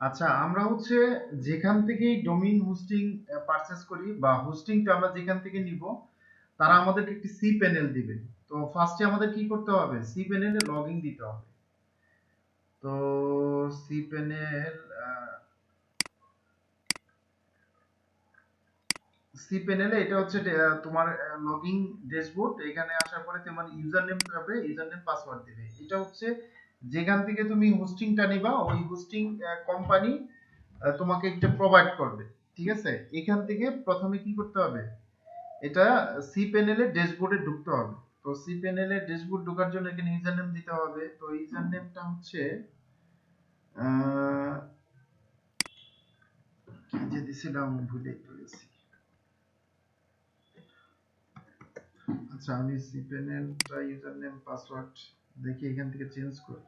আচ্ছা, আমরা হচ্ছে যেখান থেকেই ডোমেইন হোস্টিং পারচেজ করি বা হোস্টিংটা আমরা যেখান থেকে নিব, তারা আমাদেরকে একটি সি প্যানেল দিবে। তো ফার্স্টে আমাদের কি করতে হবে? সি প্যানেলে লগইন দিতে হবে। তো সি প্যানেল সি প্যানেলে এটা হচ্ছে তোমার লগইন ড্যাশবোর্ড। এখানে আসার পরে তোমার ইউজার নেম যাবে, ইউজার নেম পাসওয়ার্ড দিবে। এটা হচ্ছে যেখান থেকে তুমি হোস্টিংটা নিবা, ওই হোস্টিং কোম্পানি তোমাকে একটা প্রোভাইড করবে। ঠিক আছে, এখান থেকে প্রথমে কি করতে হবে? এটা সি প্যানেলের ড্যাশবোর্ডে ঢুকতে হবে। তো সি প্যানেলের ড্যাশবোর্ড ঢোকার জন্য এখানে ইউজার নেম দিতে হবে। তো ইউজার নেমটা হচ্ছে কি যে দিছিলাম, ভুলে গেছি। আচ্ছা, আমি সি প্যানেলটা ইউজার নেম পাসওয়ার্ড দেখি এখান থেকে চেঞ্জ করি।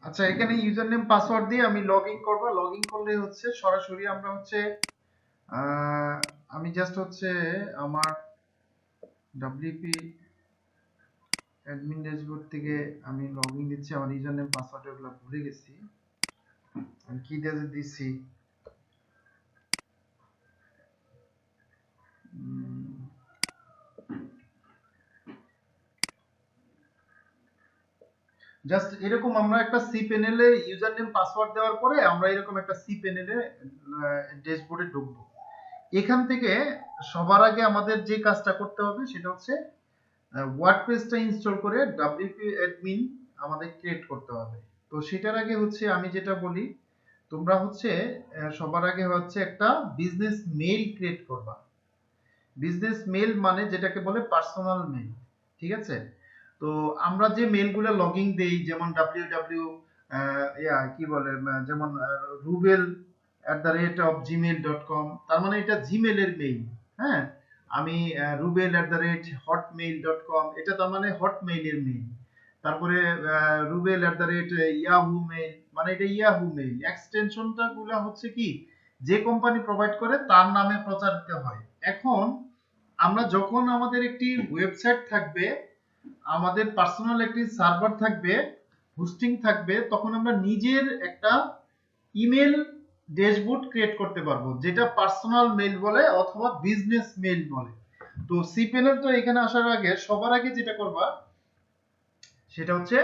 আচ্ছা, এখানে ইউজার নেম পাসওয়ার্ড দিয়ে আমি লগ ইন করবো। লগ ইন করলে হচ্ছে সরাসরি আমরা হচ্ছে আহ, আমি জাস্ট হচ্ছে আমার ডাব্লিউপি অ্যাডমিন ড্যাশবোর্ড থেকে আমি লগ ইন দিচ্ছি। আমার ইউজার নেম পাসওয়ার্ড ওগুলো ভুলে গেছি, আমি কি দিচ্ছি। জাস্ট এরকম আমরা একটা সি প্যানেলে ইউজার নেম পাসওয়ার্ড দেওয়ার পরে আমরা এরকম একটা সি প্যানেলে ড্যাশবোর্ডে ঢুকবো। এখান থেকে সবার আগে আমাদের যে কাজটা করতে হবে সেটা হচ্ছে ওয়ার্ডপ্রেসটা ইনস্টল করে ডাব্লিউপি অ্যাডমিন আমাদের ক্রিয়েট করতে হবে। তো সেটার আগে হচ্ছে আমি যেটা বলি, তোমরা হচ্ছে সবার আগে হচ্ছে একটা বিজনেস মেইল ক্রিয়েট করবা। বিজনেস মেইল মানে যেটাকে বলে পার্সোনাল মেইল। ঠিক আছে, তো আমরা যে মেইলগুলো লগইন দেই, যেমন www কি বলে যেমন rubel@gmail.com, তার মানে এটা জিমেলের মেইল। হ্যাঁ, আমি rubel@hotmail.com, এটা তার মানে হটমেইলের মেইল। তারপরে rubel@ইয়াহু মেইল, মানে এটা ইয়াহু মেইল। এক্সটেনশনটা গুলো হচ্ছে কি, যে কোম্পানি প্রোভাইড করে তার নামে প্রচারিত হয়। এখন আমরা যখন আমাদের একটি ওয়েবসাইট থাকবে, আমাদের পার্সোনাল একটি সার্ভার থাকবে, হোস্টিং থাকবে, তখন আমরা নিজের একটা ইমেল ড্যাশবোর্ড ক্রিয়েট করতে পারবো, যেটা পার্সোনাল মেইল বলে অথবা বিজনেস মেইল বলে। তো সিপ্যানেল তো এখানে আসার আগে সবার আগে যেটা করবা সেটা হচ্ছে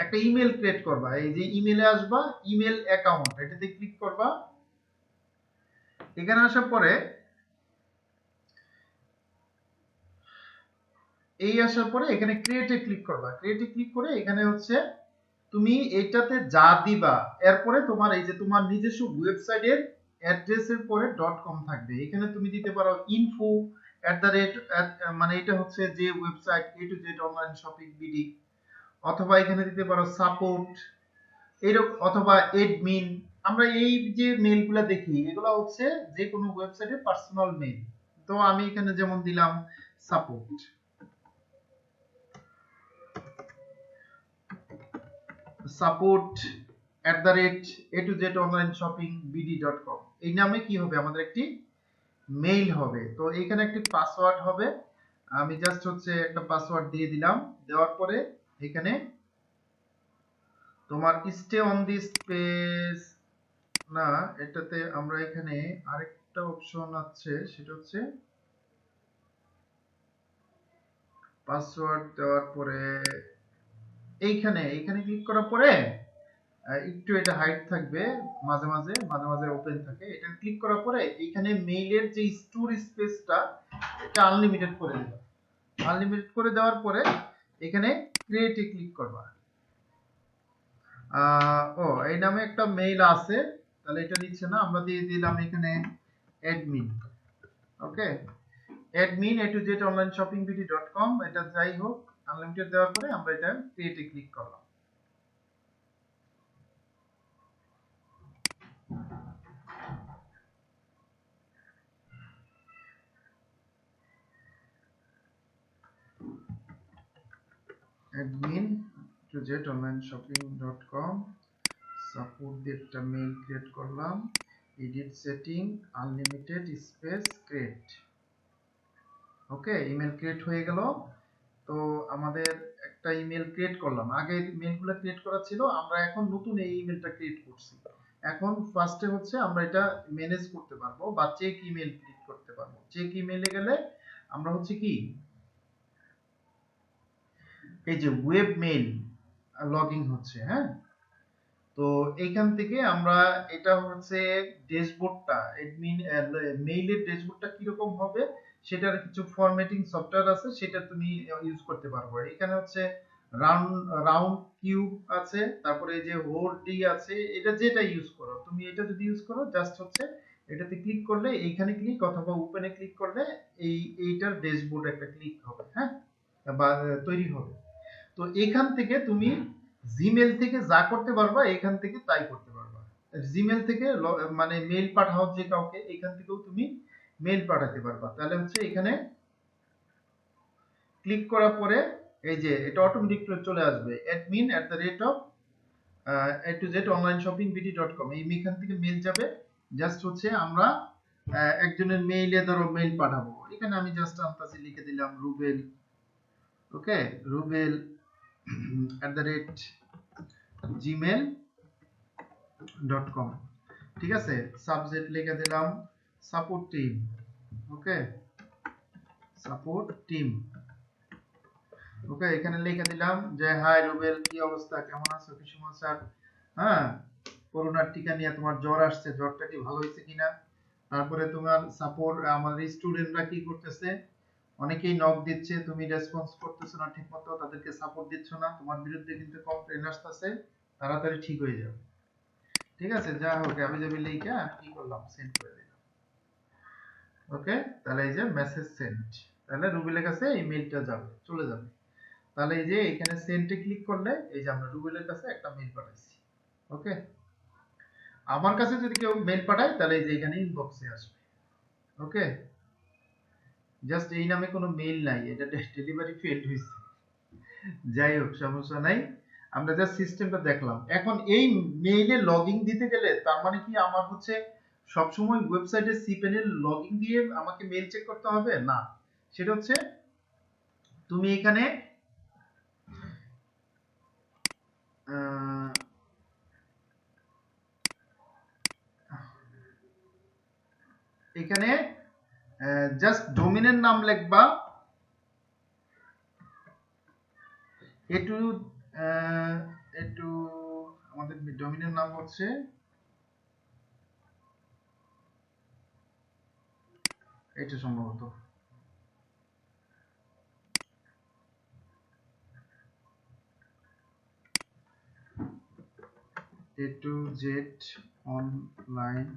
একটা ইমেল ক্রিয়েট করবা। এই যে ইমেলে আসবা, ইমেল অ্যাকাউন্ট এটাতে ক্লিক করবা। এখানে আসার পরে আসার পরে এখানে ক্রিয়েটে ক্লিক করবা। ক্রিয়েটে ক্লিক করে এখানে হচ্ছে তুমি এটাতে যা দিবা, এরপরে তোমার এই যে তোমার নিজস্ব ওয়েবসাইটের অ্যাড্রেসের পরে .com থাকবে, এখানে তুমি দিতে পারো info মানে এটা হচ্ছে যে website A to Z online shopping BD, অথবা এখানে দিতে পারো সাপোর্ট এরকম, অথবা এডমিন। আমরা এই যে মেইলগুলো দেখি এগুলো হচ্ছে যে কোনো ওয়েবসাইটের পার্সোনাল মেইল। তো আমি এখানে যেমন দিলাম সাপোর্ট support@a2zonlineshoppingbd.com, এই নামে কি হবে আমাদের একটি মেইল হবে। তো এখানে একটি পাসওয়ার্ড হবে, আমি জাস্ট হচ্ছে একটা পাসওয়ার্ড দিয়ে দিলাম। দেওয়ার পরে এখানে তোমার স্টে অন দিস পেজ, না এটাতে আমরা এখানে আরেকটা অপশন আছে, সেটা হচ্ছে পাসওয়ার্ড দেওয়ার পরে এইখানে ক্লিক করার পরে একটু এটা হাইড থাকবে, মাঝে মাঝে ওপেন থাকে। এটা ক্লিক করার পরে এখানে মেইলের যে স্টোর স্পেসটা এটা আনলিমিটেড করে দিবা। আনলিমিটেড করে দেওয়ার পরে এখানে ক্রিয়েটে ক্লিক করবা। ও এই নামে একটা মেইল আছে, তাহলে এটা নিচ্ছে না, আমরা দিয়ে দিলাম এখানে অ্যাডমিন। ওকে, অ্যাডমিন a2zonlineshoppingbd.com, এটা যাই হোক আনলিমিটেড দেওয়ার পরে আমরা এটা ক্রিয়েটে ক্লিক করলাম। admin@zonlineshopping.com, সাপোর্ট দিয়ে একটা মেইল ক্রিয়েট করলাম, edit setting unlimited space create. Okay, email create হয়ে গেল। তো আমাদের একটা ইমেল ক্রিয়েট করলাম, আগে মেইলগুলো ক্রিয়েট করা ছিল, আমরা এখন নতুন এই ইমেলটা ক্রিয়েট করছি। এখন ফার্স্টে হচ্ছে আমরা এটা ম্যানেজ করতে পারবো বা চেক ইমেল ক্লিক করতে পারবো। চেক ইমেলে গেলে আমরা হচ্ছে কি এই যে ওয়েব মেইল লগইন হচ্ছে, হ্যাঁ। তো এইখান থেকে আমরা এটা হচ্ছে ড্যাশবোর্ডটা অ্যাডমিন মেইলের ড্যাশবোর্ডটা কিরকম হবে সেটার কিছু ফরম্যাটিং সফটওয়্যার আছে, সেটা তুমি ইউজ করতে পারবে। এখানে হচ্ছে রাউন্ড কিউব আছে, তারপরে এই যে হোর ডি আছে, এটা যেটা ইউজ করো তুমি, এটা যদি ইউজ করো জাস্ট হচ্ছে এটাতে ক্লিক করলে এইখানে ক্লিক অথবা ওপেনে ক্লিক করলে এইটার ড্যাশবোর্ড একটা ক্লিক হবে, হ্যাঁ, বা তৈরি হবে। তো এখান থেকে তুমি জিমেল থেকে যা করতে পারবা এখান থেকে তাই করতে পারবা। জিমেল থেকে মানে মেইল পাঠাও যে কাউকে, এখান থেকেও তুমি মেইল পাঠাতে পারবা। তাহলে হচ্ছে এখানে ক্লিক করার পরে এই যে এটা অটোমেটিক চলে আসবে admin@a2zonlineshoppingbd.com, এই এখান থেকে মেইল যাবে। জাস্ট হচ্ছে আমরা একজনের মেইলে ধরো মেইল পাঠাবো, এখানে আমি জাস্ট আনতাছি লিখে দিলাম রুবেল। ওকে, রুবেল @gmail.com, ঠিক আছে। সাবজেক্ট লিখে দিলাম সাপোর্ট টিম। ওকে, সাপোর্ট টিম। ওকে, এখানে লিখে দিলাম যে হাই রুবেল, কি অবস্থা, কেমন আছো, কি সমস্যা, হ্যাঁ, করোনার টিকা নিয়ে তোমার জ্বর আসছে, জ্বরটা কি ভালো হয়েছে কিনা। তারপরে তোমার সাপোর্ট আমাদের স্টুডেন্টরা কি করতেছে, অনেকেই নক দিচ্ছে, তুমি রেসপন্স করতেছো না ঠিকমতো, তাদেরকে সাপোর্ট দিচ্ছ না, তোমার বিরুদ্ধে কিন্তু কমপ্লেইন আসতেছে, তাড়াতাড়ি ঠিক হয়ে যাবে। ঠিক আছে, যা হোক আমি লিখে কি করলাম, সেন্ড করে দিলাম। ওকে, তাহলে এই যে মেসেজ সেন্ড, তাহলে রুবেলের কাছে ইমেলটা যাবে, চলে যাবে। তাহলে এই যে এখানে সেন্ডে ক্লিক করলে এই যে আমরা রুবেলের কাছে একটা মেইল পাঠাইছি। ওকে, আমার কাছে যদি কেউ মেইল পাঠায় তাহলে এই যে এখানে ইনবক্সে আসবে। ওকে, জাস্ট এই নামে কোনো মেইল নাই, এটা ডেলিভারি ফেল্ড হয়েছে। যাই হোক, সমস্যা নাই, আমরা জাস্ট সিস্টেমটা দেখলাম। এখন এই মেইলে লগইন দিতে গেলে তার মানে কি আমার হচ্ছে সবসময় ওয়েবসাইটে সিপ্যানেল লগইন দিয়ে আমাকে মেইল চেক করতে হবে না। সেটা হচ্ছে তুমি এখানে এখানে জাস্ট ডোমেনের নাম লিখবা, একটু একটু আমাদের ডোমেনের নাম হচ্ছে এটা সম্ভবত A2Z online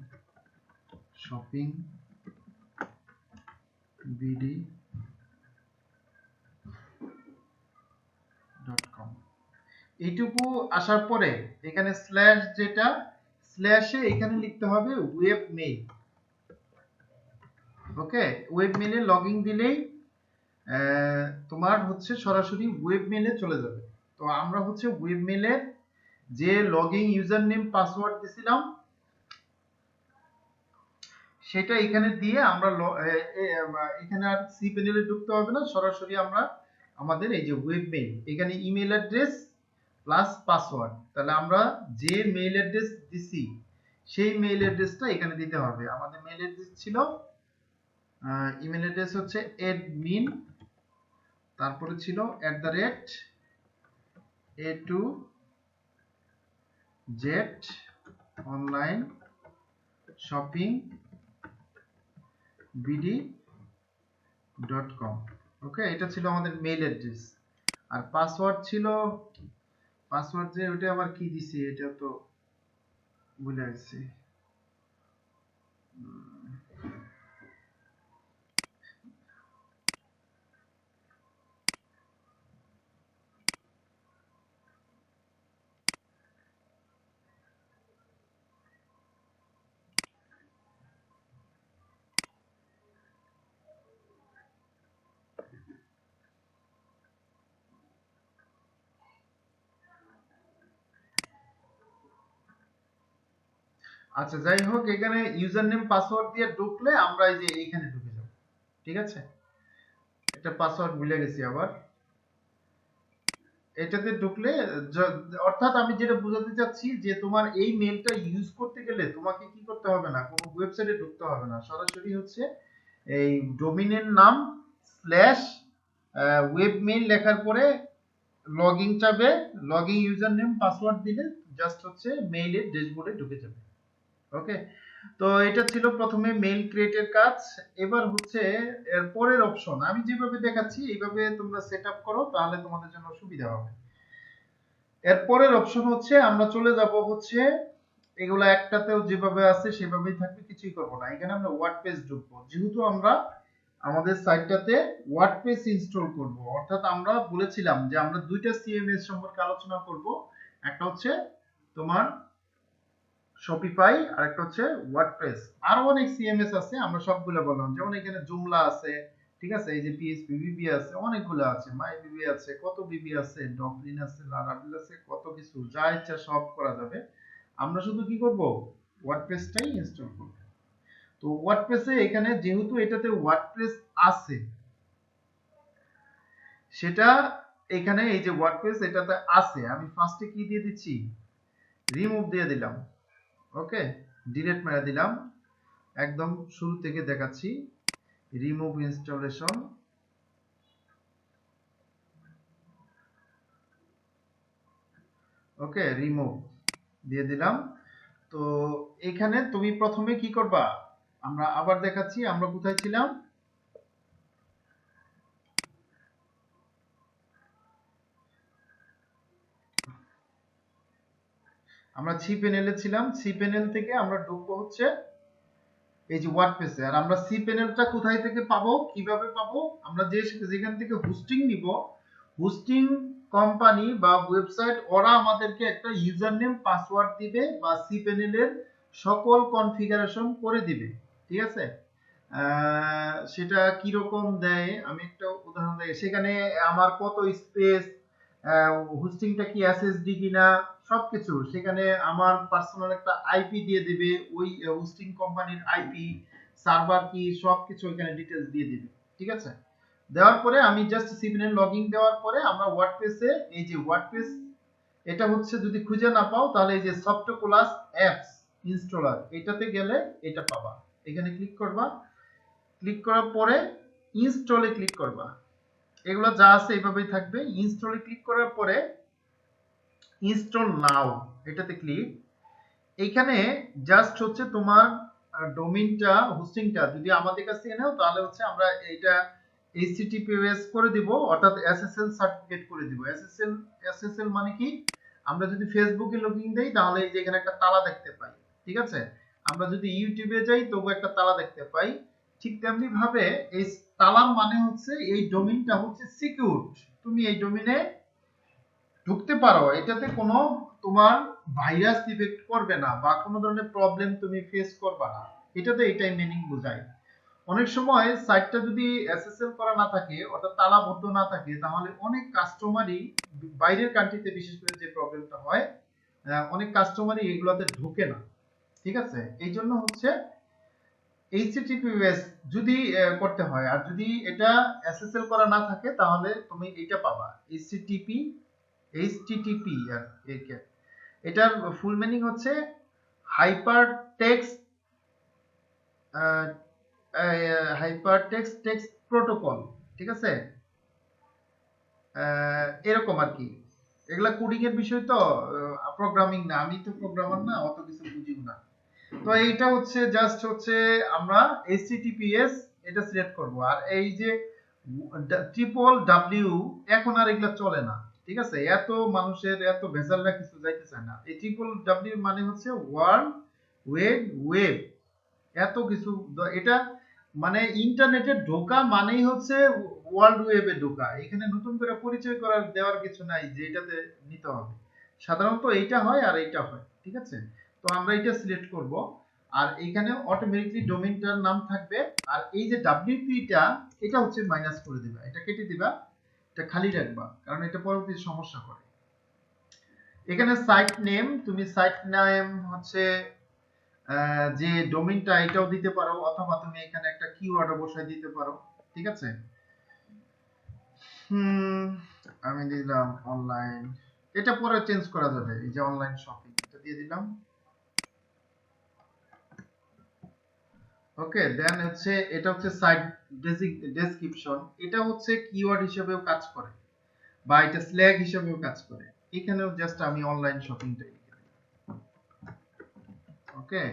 shoppingbd.com। এইটুকু আসার পরে এখানে স্ল্যাশ, যেটা স্ল্যাশে এখানে লিখতে হবে ওয়েব মেইল। ওকে, ওয়েব মেইলে লগইন দিলেই তোমার হচ্ছে সরাসরি ওয়েব মেইলে চলে যাবে। তো আমরা হচ্ছে ওয়েব মেইলে যে লগইন ইউজার নেম পাসওয়ার্ড দিছিলাম সেটা এখানে দিয়ে আমরা এখানে আর সি প্যানেলে ঢুকতে হবে না, সরাসরি আমরা আমাদের এই যে ওয়েব মেইল, এখানে ইমেল অ্যাড্রেস প্লাস পাসওয়ার্ড, তাহলে আমরা যে মেইল অ্যাড্রেস দিছি সেই মেইল অ্যাড্রেসটা এখানে দিতে হবে। আমাদের মেইল অ্যাড্রেস ছিল, ইমেল অ্যাড্রেস হচ্ছে admin, তারপরে ছিল @a2z online shoppingbd.com। ওকে, এটা ছিল আমাদের মেইল অ্যাড্রেস। আর পাসওয়ার্ড ছিল, পাসওয়ার্ড যে ওটা আবার কি দিছি এটা তো ভুলে গেছি। আচ্ছা, যাই হোক, এখানে ইউজার নেম পাসওয়ার্ড দিয়ে ঢুকলে আমরা এই যে এখানে ঢুকে যাব। ঠিক আছে, এটা পাসওয়ার্ড ভুলে গেছি আবার। এটাতে ঢুকলে অর্থাৎ আমি যেটা বোঝাতে চাচ্ছি যে তোমার এই মেলটা ইউজ করতে গেলে তোমাকে কি করতে হবে না, কোনো ওয়েবসাইটে ঢুকতে হবে না, সরাসরি হচ্ছে এই ডোমেইনের নাম স্ল্যাশ ওয়েব মেইল লেখার পরে লগইন চাবে, লগইন ইউজার নেম পাসওয়ার্ড দিলে জাস্ট হচ্ছে মেইলের ড্যাশবোর্ডে ঢুকে যাবে। ওকে, তো এটা ছিল প্রথমে মেইল ক্রিয়েটের কাজ। এবার হচ্ছে এর পরের অপশন, আমি যেভাবে দেখাচ্ছি এইভাবে তোমরা সেটআপ করো, তাহলে তোমাদের জন্য সুবিধা হবে। এর পরের অপশন হচ্ছে আমরা চলে যাব হচ্ছে, এগুলা একটাতেও যেভাবে আছে সেভাবেই থাকবে, কিছুই করব না। এখানে আমরা ওয়ার্ডপ্রেস ঢুকবো, যেহেতু আমরা আমাদের সাইটটাতে ওয়ার্ডপ্রেস ইনস্টল করব, অর্থাৎ আমরা বলেছিলাম যে আমরা দুইটা সিএমএস সম্পর্কে আলোচনা করব, একটা হচ্ছে তোমার শপিফাই আর একটা হচ্ছে ওয়ার্ডপ্রেস। আরো অনেক সিএমএস আছে, আমরা সবগুলো বললাম, যেমন এখানে জুমলা আছে, ঠিক আছে, এই যে পিএইচপি বিবি আছে, অনেকগুলো আছে, মাই বিবি আছে, কত বিবি আছে, ডকলিন আছে, লারাভেল আছে, কত কিছু, যা ইচ্ছা সব করা যাবে। আমরা শুধু কি করব, ওয়ার্ডপ্রেসটাই ইনস্টল করব। তো ওয়ার্ডপ্রেসে এখানে যেহেতু এটাতে ওয়ার্ডপ্রেস আছে, সেটা এখানে এই যে ওয়ার্ডপ্রেস এটাতে আছে, আমি ফার্স্টে কি দিয়ে দিচ্ছি, রিমুভ দিয়ে দিলাম। ওকে, ডিলিট মেরে দিলাম, একদম শুরু থেকে দেখাচ্ছি, রিমুভ ইনস্টলেশন। ওকে, রিমুভ দিয়ে দিলাম। তো এখানে তুমি প্রথমে কি করবা, আমরা আবার দেখাচ্ছি আমরা কোথায় ছিলাম, আমরা সি প্যানেলে ছিলাম, সি প্যানেল থেকে আমরা ঢুকবো হচ্ছে এই যে ওয়ার্ডপ্রেসে। আর আমরা সি প্যানেলটা কোথায় থেকে পাবো, কিভাবে পাবো, আমরা যেখান থেকে হোস্টিং নিব, হোস্টিং কোম্পানি বা ওয়েবসাইট ওরা আমাদেরকে একটা ইউজার নেম পাসওয়ার্ড দিবে বা সি প্যানেলের সকল কনফিগারেশন করে দিবে। ঠিক আছে, সেটা কি রকম দেয় আমি একটা উদাহরণ দেই, সেখানে আমার কত স্পেস, হোস্টিংটা কি এসএসডি কিনা, সবকিছু সেখানে আমার পার্সোনাল একটা আইপি দিয়ে দিবে, ওই হোস্টিং কোম্পানির আইপি, সার্ভার কি, সবকিছু এখানে ডিটেইলস দিয়ে দিবে। ঠিক আছে, দেওয়ার পরে আমি জাস্ট সিপিএন লগইন দেওয়ার পরে আমরা ওয়ার্ডপ্রেসে এই যে ওয়ার্ডপ্রেস, এটা হচ্ছে যদি খুঁজে না পাও তাহলে এই যে সফটক্লাস অ্যাপস ইনস্টলার, এটাতে গেলে এটা পাবা। এখানে ক্লিক করবা, ক্লিক করার পরে ইনস্টলে ক্লিক করবা, এগুলো যা আছে এইভাবেই থাকবে। ইনস্টলে ক্লিক করার পরে ইনস্টল নাও এটাতে ক্লিক, এইখানে জাস্ট হচ্ছে তোমার ডোমেইনটা, হোস্টিংটা যদি আমাদের কাছ থেকে নাও তাহলে হচ্ছে আমরা এটা এইচটিটিপিএস করে দিব, অর্থাৎ এসএসএল সার্টিফিকেট করে দিব। এসএসএল মানে কি, আমরা যদি ফেসবুকে লগইন দেই তাহলে এই যে এখানে একটা তালা দেখতে পাই, ঠিক আছে, আমরা যদি ইউটিউবে যাই তবু একটা তালা দেখতে পাই। ঠিক তেমনি ভাবে এই তালার মানে হচ্ছে এই ডোমেইনটা হচ্ছে সিকিউরড, তুমি এই ডোমেইনে ঢুকতে পারো, এটাতে কোনো তোমার ভাইরাস ইফেক্ট করবে না বা কোনো ধরনের প্রবলেম তুমি ফেস করবে না, এটাতে এটাই মিনিং বোঝায়। অনেক সময় সাইটটা যদি এসএসএল করা না থাকে অর্থাৎ তালাবদ্ধ না থাকে তাহলে অনেক কাস্টমারই বাইরের কান্ট্রিতে বিশেষ করে যে প্রবলেমটা হয়, অনেক কাস্টমারই এগুলোতে ঢোকে না। ঠিক আছে, এই জন্য হচ্ছে এইচটিটিপিএস যদি করতে হয়, আর যদি এটা এসএসএল করা না থাকে তাহলে তুমি এটা পাবা এইচটিটিপি আর একে, এটার ফুল মিনিং হচ্ছে হাইপার টেক্সট টেক্সট প্রোটোকল। ঠিক আছে, এরকম আর কি। এগুলা কোডিং এর বিষয় তো, প্রোগ্রামিং না, আমি তো প্রোগ্রামার না, অত কিছু বুঝিও না। তো এইটা হচ্ছে জাস্ট হচ্ছে আমরা এইচটিটিপিএস এটা সিলেক্ট করব। আর এই যে ট্রিপল ডাব্লিউ এখন আর এগুলা চলে না। ঠিক আছে, এত মানুষের এত ভেজালটা কিছু যাইতে চায় না। এই ট্রিপল ডাব্লিউ মানে হচ্ছে ওয়ার্ল্ড ওয়াইড ওয়েব, এত কিছু। এটা মানে ইন্টারনেটে ঢোকা মানেই হচ্ছে ওয়ার্ল্ড ওয়েবে ঢোকা, এখানে নতুন করে পরিচয় করার দেওয়ার কিছু নাই যে এটাতে নিতে হবে। সাধারণত এইটা হয় আর এইটা হয়। ঠিক আছে, তো আমরা এটা সিলেক্ট করব। আর এখানে অটোমেটিকলি ডোমেইনটার নাম থাকবে। আর এই যে ডাব্লিউপিটা এটা হচ্ছে মাইনাস করে দিবা, এটা কেটে দিবা, এটা খালি রাখবা, কারণ এটা পরবর্তী সমস্যা করে। এখানে সাইট নেম, তুমি সাইট নেম হচ্ছে যে ডোমেইনটা এটাও দিতে পারো, অথবা তুমি এখানে একটা কিওয়ার্ডও বসায় দিতে পারো। ঠিক আছে, আমি দিলাম অনলাইন, এটা পরে চেঞ্জ করা যাবে। এই যে অনলাইন শপিং এটা দিয়ে দিলাম। ওকে, দেন হচ্ছে এটা হচ্ছে সাইট ডেসক্রিপশন, এটা হচ্ছে কিওয়ার্ড হিসেবেও কাজ করে বা এটা স্ল্যাগ হিসেবেও কাজ করে। এখানেও জাস্ট আমি অনলাইন শপিংটা লিখে দিলাম। ওকে,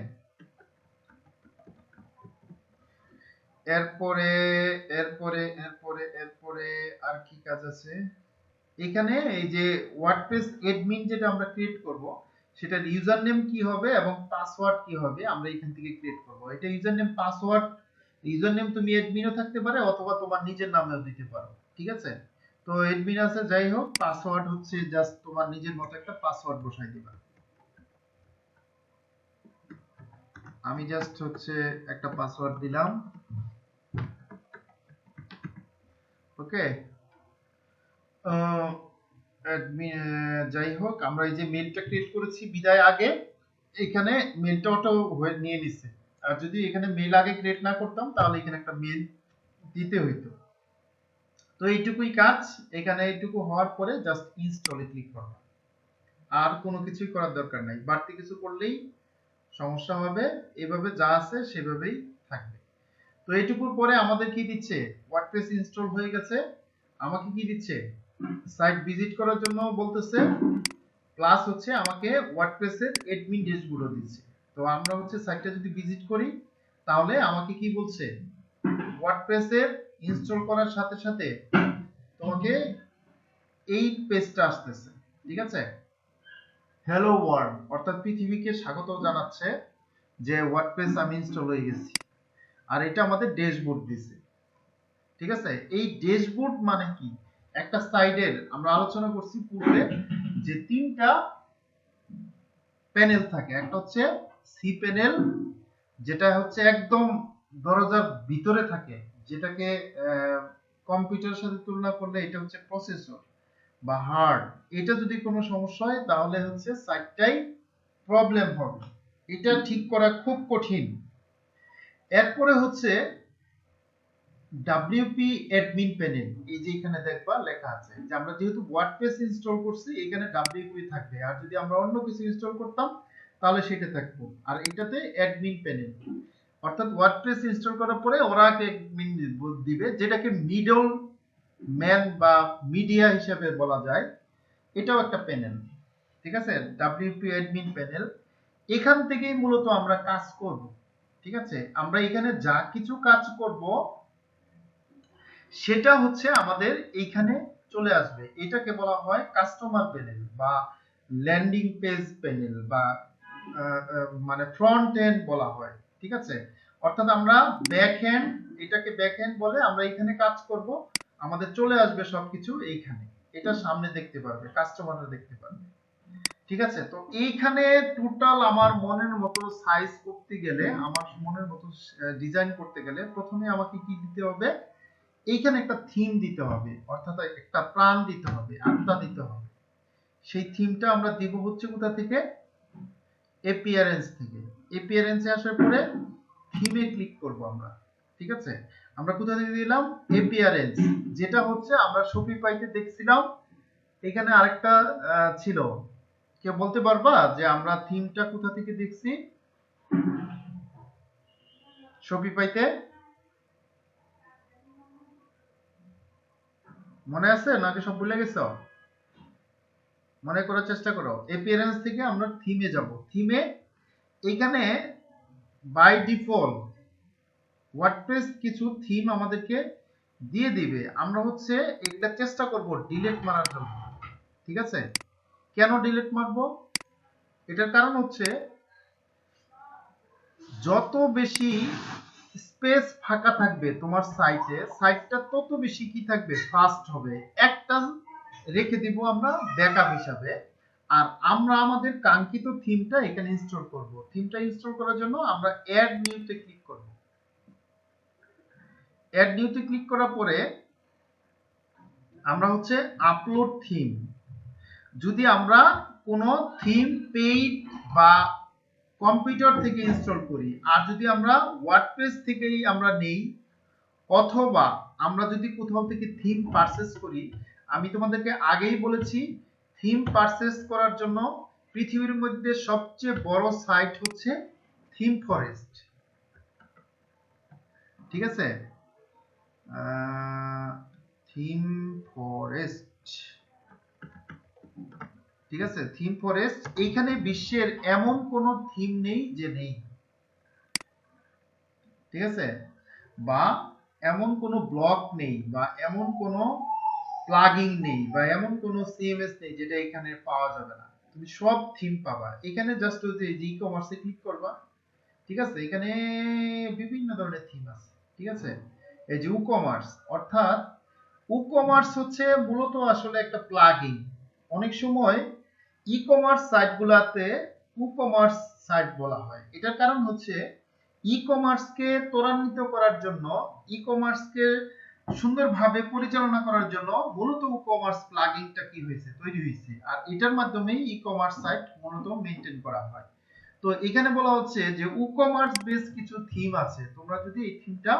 এরপরে এরপরে এরপরে এরপরে আর কি কাজ আছে এখানে? এই যে ওয়ার্ডপ্রেস অ্যাডমিন যেটা আমরা ক্রিয়েট করব সেটার ইউজার নেম কি হবে এবং পাসওয়ার্ড কি হবে আমরা এখান থেকে ক্রিয়েট করব। এটা user name password, user name তুমি অ্যাডমিনও থাকতে পারে অথবা তোমার নিজের নামেও দিতে পারো। ঠিক আছে, তো অ্যাডমিন আছে যাই হোক, পাসওয়ার্ড হচ্ছে জাস্ট তোমার নিজের মতো একটা পাসওয়ার্ড বসাই দিবা। আমি জাস্ট হচ্ছে একটা পাসওয়ার্ড দিলাম। ওকে, যাই হোক, আমরা এই যে মেলটা ক্রিয়েট করেছি বিদায় আগে, এখানে মেলটা অটো নিয়ে নিচ্ছে। আর যদি এখানে মেল আগে ক্রিয়েট না করতাম তাহলে এখানে একটা মেল দিতে হইতো। তো এইটুকুই কাজ, এখানে এইটুকু হওয়ার পরে জাস্ট ইনস্টলে ক্লিক করব, আর কোনো কিছুই করার দরকার নাই। বাড়তি কিছু করলেই সমস্যা হবে, এভাবে যা আছে সেভাবেই থাকবে। তো এইটুকুর পরে আমাদের কি দিচ্ছে, ওয়ার্ডপ্রেস ইনস্টল হয়ে গেছে। আমাকে কি দিচ্ছে, সাইট ভিজিট করার জন্য বলতেছে, প্লাস হচ্ছে আমাকে ওয়ার্ডপ্রেসের অ্যাডমিন ড্যাশবোর্ডও দিচ্ছে। তো আমরা হচ্ছে সাইটটা যদি ভিজিট করি তাহলে আমাকে কি বলছে, ওয়ার্ডপ্রেসের ইনস্টল করার সাথে সাথে তোমাকে এই পেজটা আসতেছে। ঠিক আছে, হ্যালো ওয়ার্ল্ড অর্থাৎ পৃথিবীকে স্বাগত জানাচ্ছে যে ওয়ার্ডপ্রেস আমি ইনস্টল হয়ে গেছি। আর এটা আমাদের ড্যাশবোর্ড দিছে। ঠিক আছে, এই ড্যাশবোর্ড মানে কি, একটা সাইডের আমরা আলোচনা করছি পূর্বে যে তিনটা প্যানেল থাকে। একটা হচ্ছে সি প্যানেল, যেটা হচ্ছে একদম দরজার ভিতরে থাকে, যেটাকে কম্পিউটারের সাথে তুলনা করলে এটা হচ্ছে প্রসেসর বা হার্ড। এটা যদি কোনো সমস্যা হয় তাহলে হচ্ছে সাইটটাই প্রবলেম হবে, এটা ঠিক করা খুব কঠিন। এরপরে হচ্ছে ডাব্লিউপি অ্যাডমিন প্যানেল, এই যে এখানে দেখবা লেখা আছে যে আমরা যেহেতু ওয়ার্ডপ্রেস ইনস্টল করছি এখানে ডাব্লিউপি থাকবে, আর যদি আমরা অন্য কিছু ইনস্টল করতাম তাহলে সেটা থাকতো। আর এটাতে অ্যাডমিন প্যানেল, অর্থাৎ ওয়ার্ডপ্রেস ইনস্টল করার পরে ওরা অ্যাডমিন দিবে, যেটাকে মিডল ম্যান বা মিডিয়া হিসেবে বলা যায়, এটাও একটা প্যানেল। ঠিক আছে, ডাব্লিউপি অ্যাডমিন প্যানেল, এখান থেকেই মূলত আমরা কাজ করব। ঠিক আছে, আমরা এখানে যা কিছু কাজ করব সেটা হচ্ছে আমাদের এইখানে চলে আসবে। এটাকে বলা হয় কাস্টমার প্যানেল বা ল্যান্ডিং পেজ প্যানেল বা মানে ফ্রন্ট এন্ড বলা হয়, ঠিক আছে। অর্থাৎ আমরা ব্যাক এন্ড, এটাকে ব্যাক এন্ড বলে, আমরা এখানে কাজ করব, আমাদের চলে আসবে সবকিছু এইখানে, এটা সামনে দেখতে পারবে, কাস্টমাররা দেখতে পারবে, ঠিক আছে। তো এইখানে টোটাল আমার মনের মতো সাইজ করতে গেলে, আমার মনের মতো ডিজাইন করতে গেলে প্রথমে আমাকে কি দিতে হবে, এইখানে একটা থিম দিতে হবে, অর্থাৎ একটা প্রাণ দিতে হবে, আত্মা দিতে হবে। সেই থিমটা আমরা দিব হচ্ছে কোথা থেকে, অ্যাপিয়ারেন্স থেকে। অ্যাপিয়ারেন্সে আসার পরে থিমে ক্লিক করব আমরা, ঠিক আছে। আমরা কোথা থেকে দিলাম, অ্যাপিয়ারেন্স, যেটা হচ্ছে আমরা শপিফাইতে দেখছিলাম। এখানে আরেকটা ছিল, কেউ বলতে পারবা যে আমরা থিমটা কোথা থেকে দেখছি শপিফাইতে? মনে আছে নাকি সব ভুলে গেছো? মনে করার চেষ্টা করো। অ্যাপিয়ারেন্স থেকে আমরা থিমে যাব। থিমে এখানে বাই ডিফল্ট ওয়ার্ডপ্রেস কিছু থিম আমাদেরকে দিয়ে দিবে, আমরা হচ্ছে এটা চেষ্টা করব ডিলিট মারার জন্য, ঠিক আছে। কেন ডিলিট মারবো, এটার কারণ হচ্ছে যত বেশি স্পেস ফাঁকা থাকবে তোমার সাইটে, সাইটটা তত বেশি কি থাকবে, ফাস্ট হবে। একটা রেখে দিব আমরা ব্যাকআপ হিসাবে, আর আমরা আমাদের কাঙ্ক্ষিত থিমটা এখানে ইনস্টল করব। থিমটা ইনস্টল করার জন্য আমরা অ্যাড নিউতে ক্লিক করব। অ্যাড নিউতে ক্লিক করার পরে আমরা হচ্ছে আপলোড থিম, যদি আমরা কোনো থিম পেইড বা কম্পিউটার থেকে ইনস্টল করি, আর যদি আমরা ওয়ার্ডপ্রেস থেকেই আমরা নেই, অথবা আমরা যদি কোথাও থেকে থিম পারচেজ করি। আমি তোমাদেরকে আগেই বলেছি, থিম পারচেজ করার জন্য পৃথিবীর মধ্যে সবচেয়ে বড় সাইট হচ্ছে থিম ফরেস্ট, ঠিক আছে। থিম ফরেস্ট, ঠিক আছে। থিম ফরেস্ট, এইখানে বিশ্বের এমন কোনো থিম নেই যে নেই, ঠিক আছে। বা এমন কোনো ব্লক নেই, বা এমন কোনো প্লাগইন নেই, বা এমন কোনো সিএমএস নেই যেটা এখানে পাওয়া যাবে না। তুমি সব থিম পাবা এখানে। জাস্ট ওই যে ই কমার্সে ক্লিক করবা, ঠিক আছে। এখানে বিভিন্ন ধরনের থিম আছে, ঠিক আছে। এই যে ই-কমার্স, অর্থাৎ ই-কমার্স হচ্ছে মূলত আসলে একটা প্লাগইন। অনেক সময় ই-কমার্স সাইটগুলোতে ই-কমার্স সাইট বলা হয়। এটার কারণ হচ্ছে ই-কমার্সকে ত্বরান্বিত করার জন্য, ই-কমার্সকে সুন্দরভাবে পরিচালনা করার জন্য মূলত ই-কমার্স প্লাগইনটা কি হয়েছে, তৈরি হয়েছে, আর এটার মাধ্যমেই ই-কমার্স সাইট মূলত মেইনটেইন করা হয়। তো এখানে বলা হচ্ছে যে ই-কমার্স বেস কিছু থিম আছে, তোমরা যদি এই থিমটা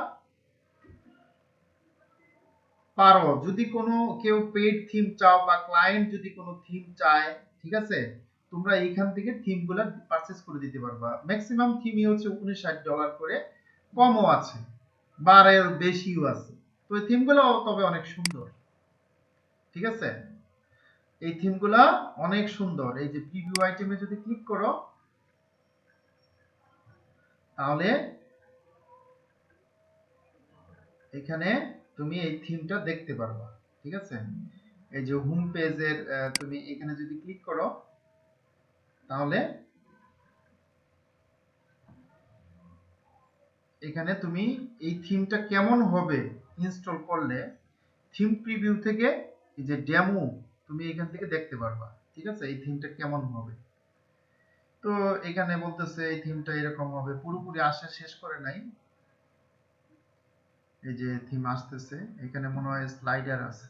পারো, যদি কোনো কেউ পেইড থিম চাও বা ক্লায়েন্ট যদি কোনো থিম চায়, ঠিক আছে, তোমরা এইখান থেকে থিমগুলো পারচেজ করে দিতে পারবা। ম্যাক্সিমাম থিমই হচ্ছে $59 করে, কমও আছে, বা এর বেশিও আছে। তো এই থিমগুলো তবে অনেক সুন্দর, ঠিক আছে। এই থিমগুলো অনেক সুন্দর। এই যে প্রিভিউ আইটেমে যদি ক্লিক করো, তাহলে এখানে তুমি এই থিমটা দেখতে পারবা, ঠিক আছে। এই যে হোম পেজের তুমি এখানে যদি ক্লিক করো, তাহলে এখানে তুমি এই থিমটা কেমন হবে ইনস্টল করলে, থিম প্রিভিউ থেকে এই যে ডেমো তুমি এখান থেকে দেখতে পারবা, ঠিক আছে, এই থিমটা কেমন হবে। তো এখানে বলতেছে এই থিমটা এরকম হবে, পুরোপুরি আসা শেষ করে নাই। এই যে থিম আসতেছে, এখানে মনে হয় স্লাইডার আছে,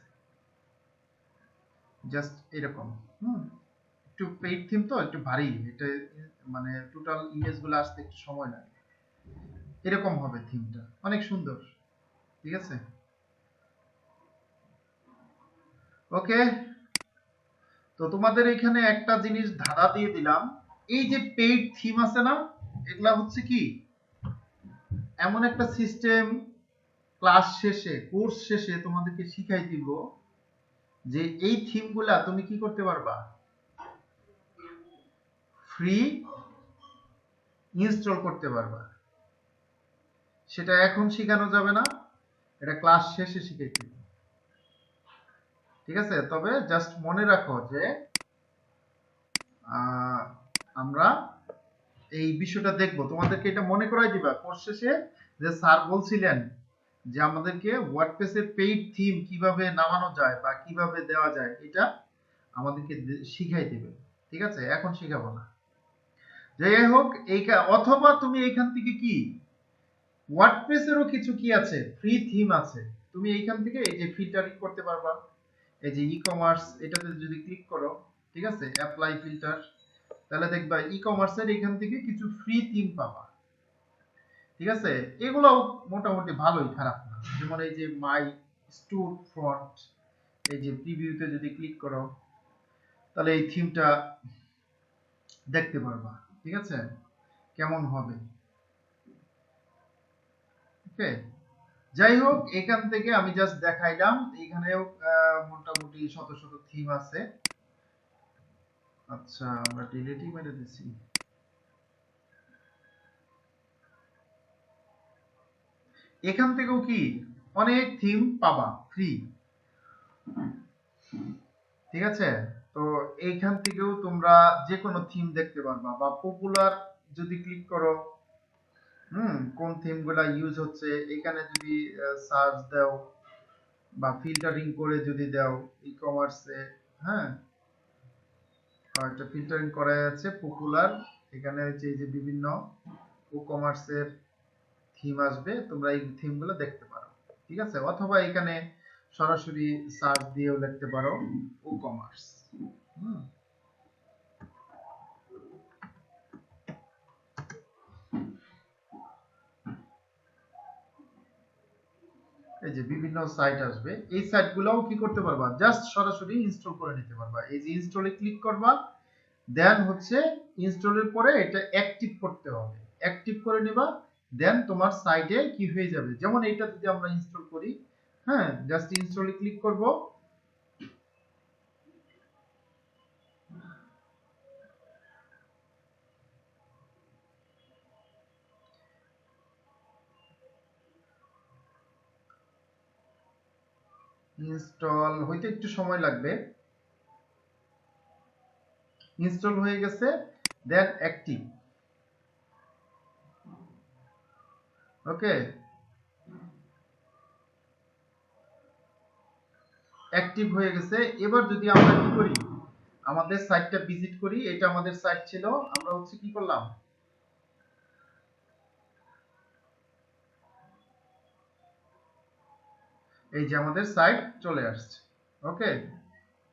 জাস্ট এরকম। একটু পেইড থিম তো একটু ভারী, এটা মানে টোটাল ইমেজগুলো আসতে একটু সময় লাগে। এরকম হবে থিমটা, অনেক সুন্দর, ঠিক আছে। ওকে, তো তোমাদের এখানে একটা জিনিস ধাঁধা দিয়ে দিলাম। এই যে পেইড থিম আছে না, এগুলা হচ্ছে কি এমন একটা সিস্টেম, ক্লাস শেষে, কোর্স শেষে তোমাদেরকে শিখাই দিব যে এই থিমগুলা তুমি কি করতে পারবা, ফ্রি ইনস্টল করতে পারবা। সেটা এখন শেখানো যাবে না, এটা ক্লাস শেষে শিখাই দিব, ঠিক আছে। তবে জাস্ট মনে রাখো যে আমরা এই বিষয়টা দেখবো, তোমাদেরকে এটা মনে করাই দিবা কোর্স শেষে যে স্যার বলছিলেন যে আমাদেরকে ওয়ার্ডপ্রেসের পেইড থিম কিভাবে নামানো যায় বা কিভাবে দেওয়া যায়, এটা আমাদেরকে শিখাই দেবে। ঠিক আছে, এখন শিখাবো না। যাই হোক, অথবা তুমি এইখান থেকে কি ওয়ার্ডপ্রেসেরও কিছু কি আছে, ফ্রি থিম আছে। তুমি এইখান থেকে এই যে ফিল্টারিং করতে পারবা। এই যে ই কমার্স, এটাতে যদি ক্লিক করো, ঠিক আছে, অ্যাপ্লাই ফিল্টার, তাহলে দেখবা ই কমার্সের এখান থেকে কিছু ফ্রি থিম পাবা। ঠিক আছে, এগুলো মোটামুটি ভালোই, খারাপ না। যেমন এই যে মাই স্টোর ফ্রন্ট, এই যে প্রিভিউতে যদি ক্লিক করো তাহলে এই থিমটা দেখতে পারবা। ঠিক আছে, কেমন হবে। ওকে, যাই হোক, এখান থেকে আমি জাস্ট দেখাইলাম। এখানেও মোটামুটি শত শত থিম আছে। আচ্ছা, আমরা ডিলিটই মেরে দিছি। এখান থেকেও কি অনেক থিম পাবা ফ্রি। ঠিক আছে, তো এইখান থেকেও তোমরা যে কোনো থিম দেখতে পারবা, বা পপুলার যদি ক্লিক করো, কোন থিম গুলা ইউজ হচ্ছে এখানে যদি সার্চ দাও বা ফিল্টারিং করে যদি দাও ই কমার্সে, হ্যাঁ, একটা ফিল্টারিং করা আছে পপুলার, এখানে হচ্ছে এই যে বিভিন্ন ই কমার্সের থিম আসবে, তোমরা এই থিমগুলো দেখতে পারো। ঠিক আছে, অথবা এখানে সরাসরি সার্চ দিয়েও লিখতে পারো ই কমার্স। এই যে বিভিন্ন সাইট আসবে, এই সাইটগুলোও কি করতে পারবা, জাস্ট সরাসরি ইনস্টল করে নিতে পারবা। এই যে ইনস্টলে ক্লিক করবা, দেন হচ্ছে ইনস্টলের পরে এটা অ্যাক্টিভ করতে হবে, অ্যাক্টিভ করে নিবা, দেন তোমার সাইটে কি হয়ে যাবে। যেমন এটা যদি আমরা ইনস্টল করি, হ্যাঁ, জাস্ট ইনস্টলে ক্লিক করব, ইনস্টল হইতে একটু সময় লাগবে। ইনস্টল হয়ে গেছে, দেন অ্যাক্টিভ। ওকে, অ্যাক্টিভ হয়ে গেছে। এবার যদি আমরা কি করি, আমাদের সাইটটা ভিজিট করি, এটা আমাদের সাইট ছিল, আমরা হচ্ছে কি করলাম, এই যে আমাদের সাইট চলে আসছে। ওকে,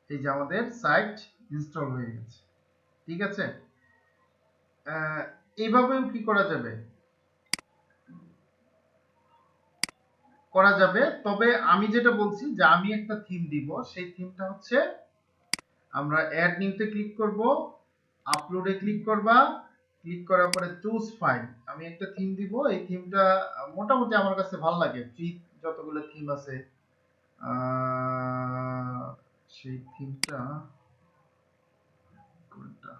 এই যে আমাদের সাইট ইনস্টল হয়ে গেছে। ঠিক আছে, এইভাবেও কি করা যাবে, করা যাবে। তবে আমি যেটা বলছি যে আমি একটা থিম দিব, সেই থিমটা হচ্ছে আমরা অ্যাড নিউতে ক্লিক করব, আপলোডে ক্লিক করবা, ক্লিক করার পরে চুজ ফাইল, আমি একটা থিম দিব। এই থিমটা মোটামুটি আমার কাছে ভালো লাগে, ফ্রি যতগুলো থিম আছে সেই থিমটা কোনটা,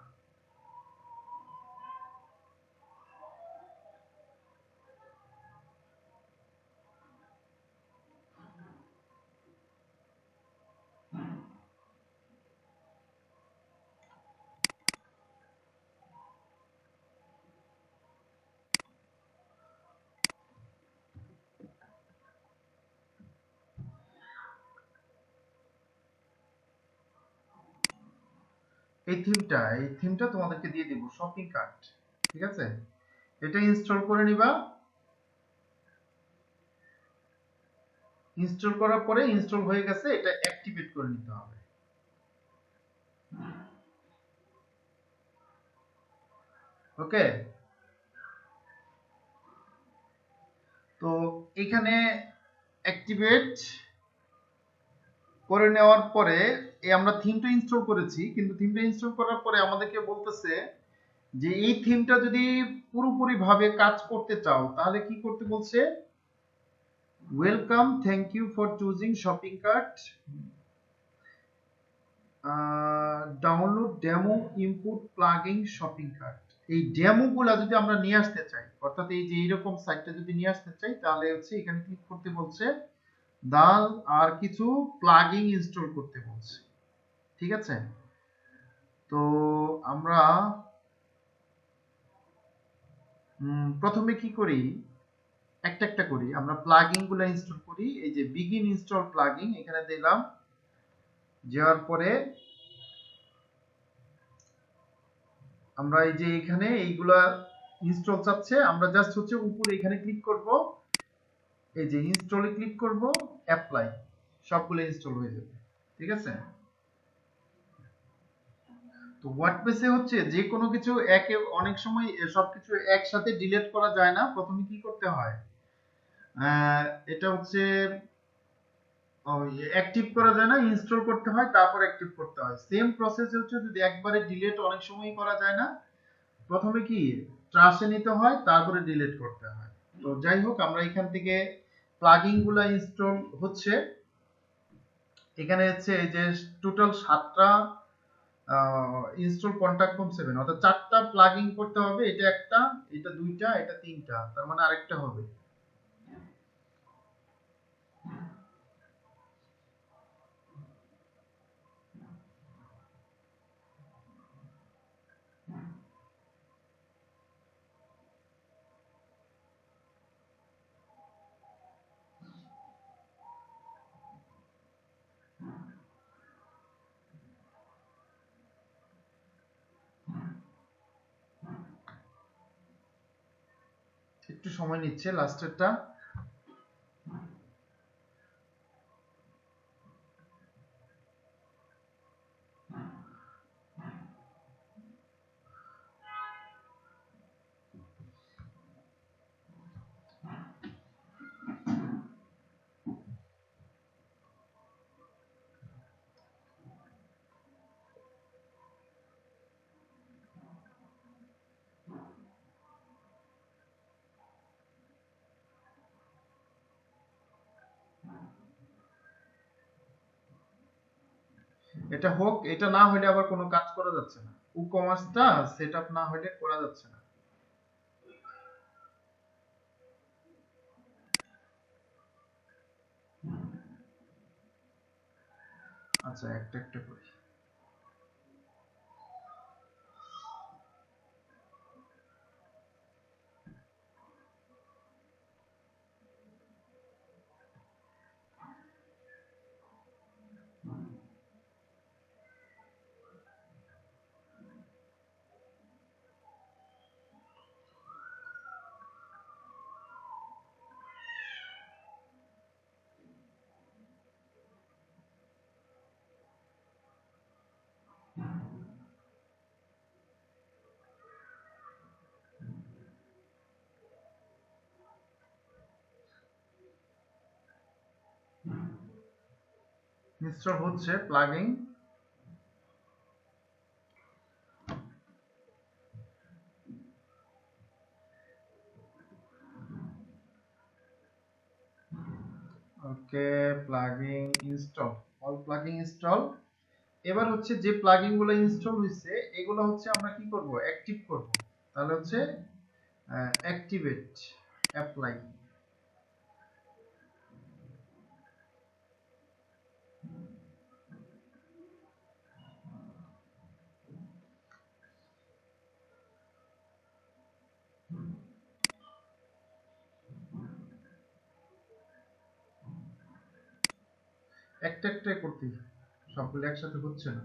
এই থিমটা তোমাদেরকে দিয়ে দিব, শপিং কার্ট। ঠিক আছে, এটা ইনস্টল করে নিবা। ইনস্টল করার পরে ইনস্টল হয়ে গেছে, এটা অ্যাক্টিভেট করে নিতে হবে। ওকে, তো এখানে অ্যাক্টিভেট করে নেওয়ার পরে এই আমরা থিমটা ইনস্টল করেছি, কিন্তু থিমটা ইনস্টল করার পরে আমাদেরকে বলতেছে যে এই থিমটা যদি পুরোপুরি ভাবে কাজ করতে চাও তাহলে কি করতে বলছে, welcome, thank you for choosing shopping cart, download demo input plugin shopping cart. এই ডেমো গুলা যদি আমরা নিয়ে আসতে চাই, অর্থাৎ এই যে এইরকম সাইটটা যদি নিয়ে আসতে চাই, তাহলে হচ্ছে এখানে ক্লিক করতে বলছে, দাল আর কিছু প্লাগইন ইনস্টল করতে বলছে। ঠিক আছে, তো আমরা প্রথমে কি করি, একটা একটা করি, আমরা প্লাগইন গুলো ইনস্টল করি। এই যে বিগিন ইনস্টল প্লাগইন এখানে দিলাম, যাওয়ার পরে আমরা এই যে এখানে এইগুলা ইনস্টল চাচ্ছে, আমরা জাস্ট হচ্ছে উপরে এখানে ক্লিক করব, এই যে ইনস্টলে ক্লিক করব, অ্যাপ্লাই, সবগুলো ইনস্টল হয়ে যাবে। ঠিক আছে? তো ওয়ার্ডপ্রেসে হচ্ছে যে কোনো কিছু একে অনেক সময় সবকিছু একসাথে ডিলিট করা যায় না, প্রথমে কি করতে হয়, এটা হচ্ছে অ্যাক্টিভ করা যায় না, ইনস্টল করতে হয় তারপর অ্যাক্টিভ করতে হয়। সেম প্রসেস হচ্ছে যদি একবারে ডিলিট অনেক সময় করা যায় না, প্রথমে কি ট্রাশে নিতে হয় তারপরে ডিলিট করতে হয়। তো যাই হোক, আমরা এখান থেকে প্লাগইন গুলা ইনস্টল হচ্ছে, এখানে হচ্ছে এই যে টোটাল 7টা ইনস্টল কন্টাক্ট ফর্ম 7, অর্থাৎ 4টা প্লাগইন করতে হবে, এটা একটা, এটা দুইটা, এটা তিনটা, তার মানে আরেকটা হবে। একটু সময় নিচ্ছে লাস্টেরটা। এটা হোক, এটা না হলে আবার কোনো কাজ করা যাচ্ছে না, ই-কমার্সটা সেটআপ না হলে করা যাচ্ছে না। আচ্ছা, একটা একটা করি। ইনস্টল হচ্ছে plugin. Okay, plugin install, all plugin install. এবার হচ্ছে যে প্লাগইন গুলো ইনস্টল হয়েছে এগুলো হচ্ছে আমরা কি করব, অ্যাক্টিভ করব। তাহলে হচ্ছে অ্যাক্টিভেট, অ্যাপ্লাই। একটা একটা করতে, সবগুলো একসাথে হচ্ছে না।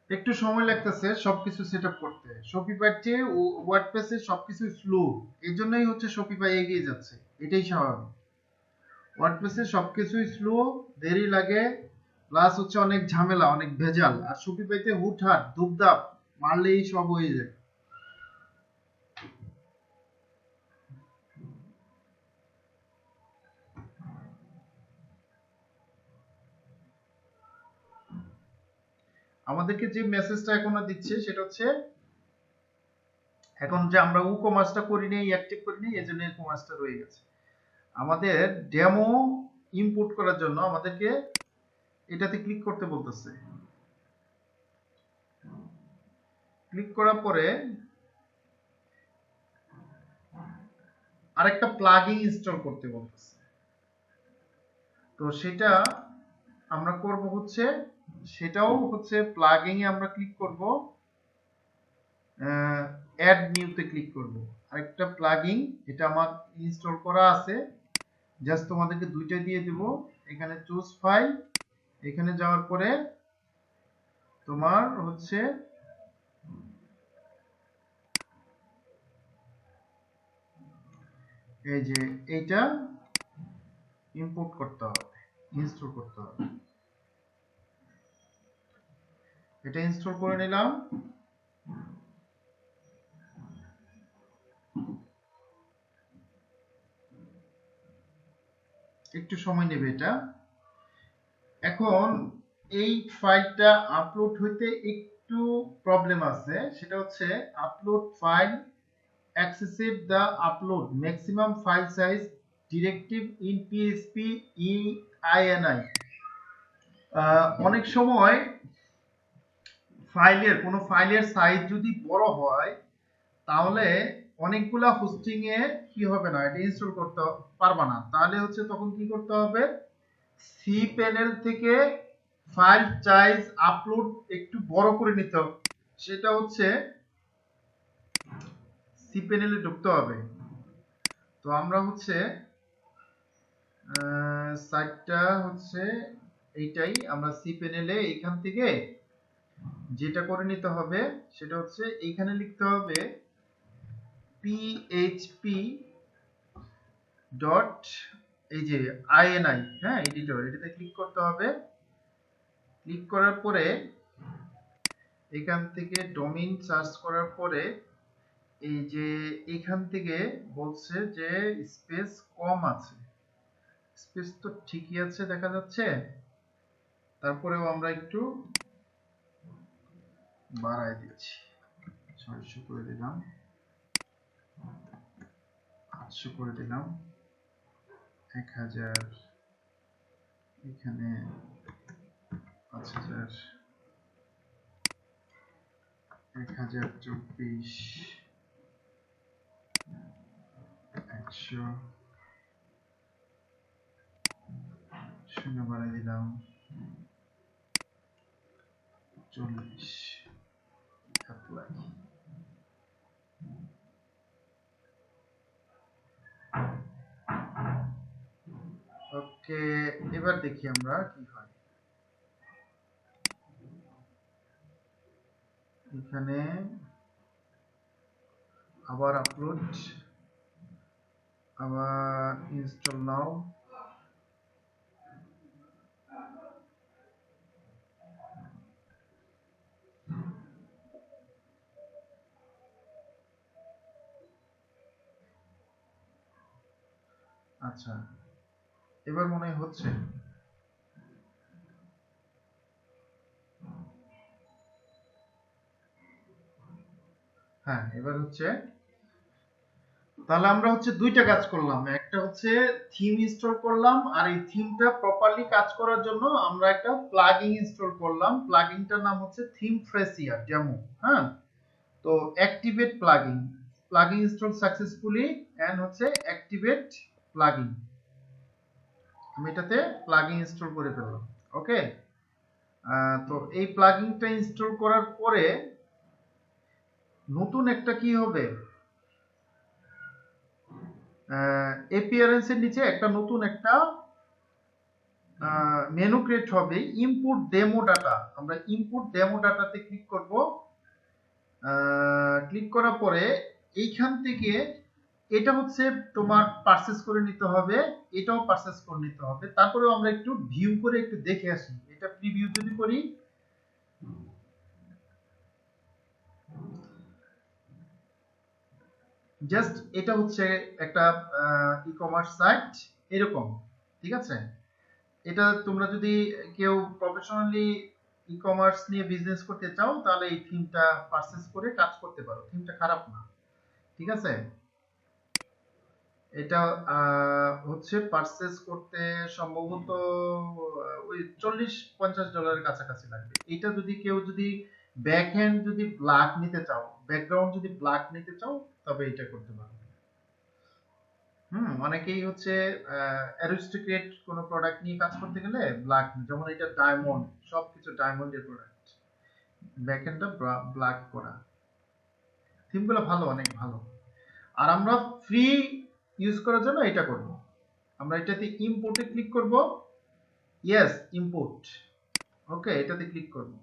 একটু সময় লাগতেছে সবকিছু সেটআপ করতে। শপিফাই চেয়ে ওয়ার্ডপ্রেসে সবকিছু স্লো, এই জন্যই হচ্ছে শপিফাই এগিয়ে যাচ্ছে, এটাই স্বাভাবিক। ওয়ার্ডপ্রেসে সবকিছুই স্লো, দেরি লাগে, প্লাস হচ্ছে অনেক ঝামেলা, অনেক ভেজাল। আর শপিফাইতে হুটহাট ধুপধাপ মারলেই সব হয়ে যায়। আমাদেরকে যে মেসেজটা এখন দিচ্ছে সেটা হচ্ছে, এখন যে আমরা ই কমার্সটা করি নাই, অ্যাক্টিভ করি নাই, এজন্য ই কমার্সটা রয়ে গেছে। আমাদের ডেমো ইনপুট করার জন্য আমাদেরকে এটাতে ক্লিক করতে বলতেছে। ক্লিক করার পরে আরেকটা প্লাগইন ইনস্টল করতে বলতেছে। তো সেটা আমরা করব হচ্ছে সেটাও হচ্ছে প্লাগিং এ আমরা ক্লিক করব, অ্যাড নিউতে ক্লিক করব। আরেকটা প্লাগিং, এটা আমার ইনস্টল করা আছে, জাস্ট তোমাদেরকে দুইটা দিয়ে দেব। এখানে চুজ ফাইল, এখানে যাওয়ার পরে তোমার হচ্ছে এই যে এইটা ইম্পোর্ট করতে হবে, ইনস্টল করতে হবে। এটা ইনস্টল করে নিলাম। একটু সময় নেবে এটা। এখন এই ফাইলটা আপলোড হইতে একটু প্রবলেম আছে, সেটা হচ্ছে upload file accessed the upload maximum file size directive in PHP EINI। অনেক সময় কোনো ফাইলের সাইজ যদি বড় হয় তাহলে অনেকগুলা হোস্টিং এ কি হবে না, এটা ইনস্টল করতে পারবা না। তাহলে হচ্ছে তখন কি করতে হবে, সি প্যানেল থেকে ফাইল সাইজ আপলোড একটু বড় করে নিতে হবে। সেটা হচ্ছে সি প্যানেলে ঢুকতে হবে। তো আমরা হচ্ছে সাইটটা হচ্ছে এইটাই, আমরা সি প্যানেলে এইখান থেকে যেটা করে নিতে হবে সেটা হচ্ছে এইখানে লিখতে হবে php ডট এই যে ini, হ্যাঁ এডিটর, এটাতে ক্লিক করতে হবে। ক্লিক করার পরে এখান থেকে ডোমেইন সার্চ করার পরে এই যে এখান থেকে বলছে যে স্পেস কম আছে, স্পেস তো ঠিকই আছে দেখা যাচ্ছে, তারপরেও আমরা একটু বাড়াই দিচ্ছি, 600 করে দিলাম, 800 করে দিলাম, 1000, এখানে 5000, 1024, 100, 0 বাড়াই দিলাম, 40, অ্যাপ্লাই। ওকে, এবার দেখি আমরা কি হয়। এখানে আবার আপলোড, আবার ইনস্টল নাও। আচ্ছা, এবার মনে হয় হচ্ছে। হ্যাঁ, এবার হচ্ছে। তাহলে আমরা হচ্ছে দুইটা কাজ করলাম, একটা হচ্ছে থিম ইনস্টল করলাম, আর এই থিমটা প্রপারলি কাজ করার জন্য আমরা একটা প্লাগইন ইনস্টল করলাম। প্লাগইনটার নাম হচ্ছে থিম ফ্রেসিয়া ডেমো। হ্যাঁ, তো activate plugin, plugin install successfully and হচ্ছে অ্যাক্টিভেট প্লাগইন। আমি এটাতে প্লাগইন ইনস্টল করে ফেললাম। ওকে, তো এই প্লাগইনটা ইনস্টল করার পরে নতুন একটা কি হবে, অ্যাপিয়ারেন্সের নিচে একটা নতুন একটা মেনু ক্রিয়েট হবে, ইনপুট ডেমো ডাটা। আমরা ইনপুট ডেমো ডাটাতে ক্লিক করব। ক্লিক করার পরে এইখান থেকে এটা হচ্ছে তোমার পারচেজ করে নিতে হবে, এটাও পারচেজ করে নিতে হবে। তারপরেও আমরা একটু ভিউ করে একটু দেখে আসি। এটা প্রিভিউ যদি করি, জাস্ট এটা হচ্ছে একটা ই কমার্স সাইট এরকম, ঠিক আছে। এটা তোমরা যদি কেউ প্রফেশনালি ই কমার্স নিয়ে বিজনেস করতে চাও তাহলে এই থিমটা পারচেজ করে কাজ করতে পারো, থিমটা খারাপ না, ঠিক আছে। এটা হচ্ছে পারচেজ করতে সম্ভবত ওই $40-50 কাছাকাছি লাগবে। এটা যদি কেউ যদি ব্যাকহ্যান্ড যদি ব্ল্যাক নিতে চাও, ব্যাকগ্রাউন্ড যদি ব্ল্যাক নিতে চাও, তবে এটা করতে পারো। অনেকেই হচ্ছে অ্যারিস্টোক্রেট কোনো প্রোডাক্ট নিয়ে কাজ করতে গেলে ব্ল্যাক, যেমন এটা ডায়মন্ড, সবকিছু ডায়মন্ডের প্রোডাক্ট, ব্যাকএন্ডটা ব্ল্যাক করা। থিমগুলো ভালো, অনেক ভালো। আর আমরা ফ্রি ইউজ করার জন্য এটা করব, আমরা এটাতে ইম্পোর্টে ক্লিক করব। Yes, import. ওকে, এটাতে ক্লিক করব।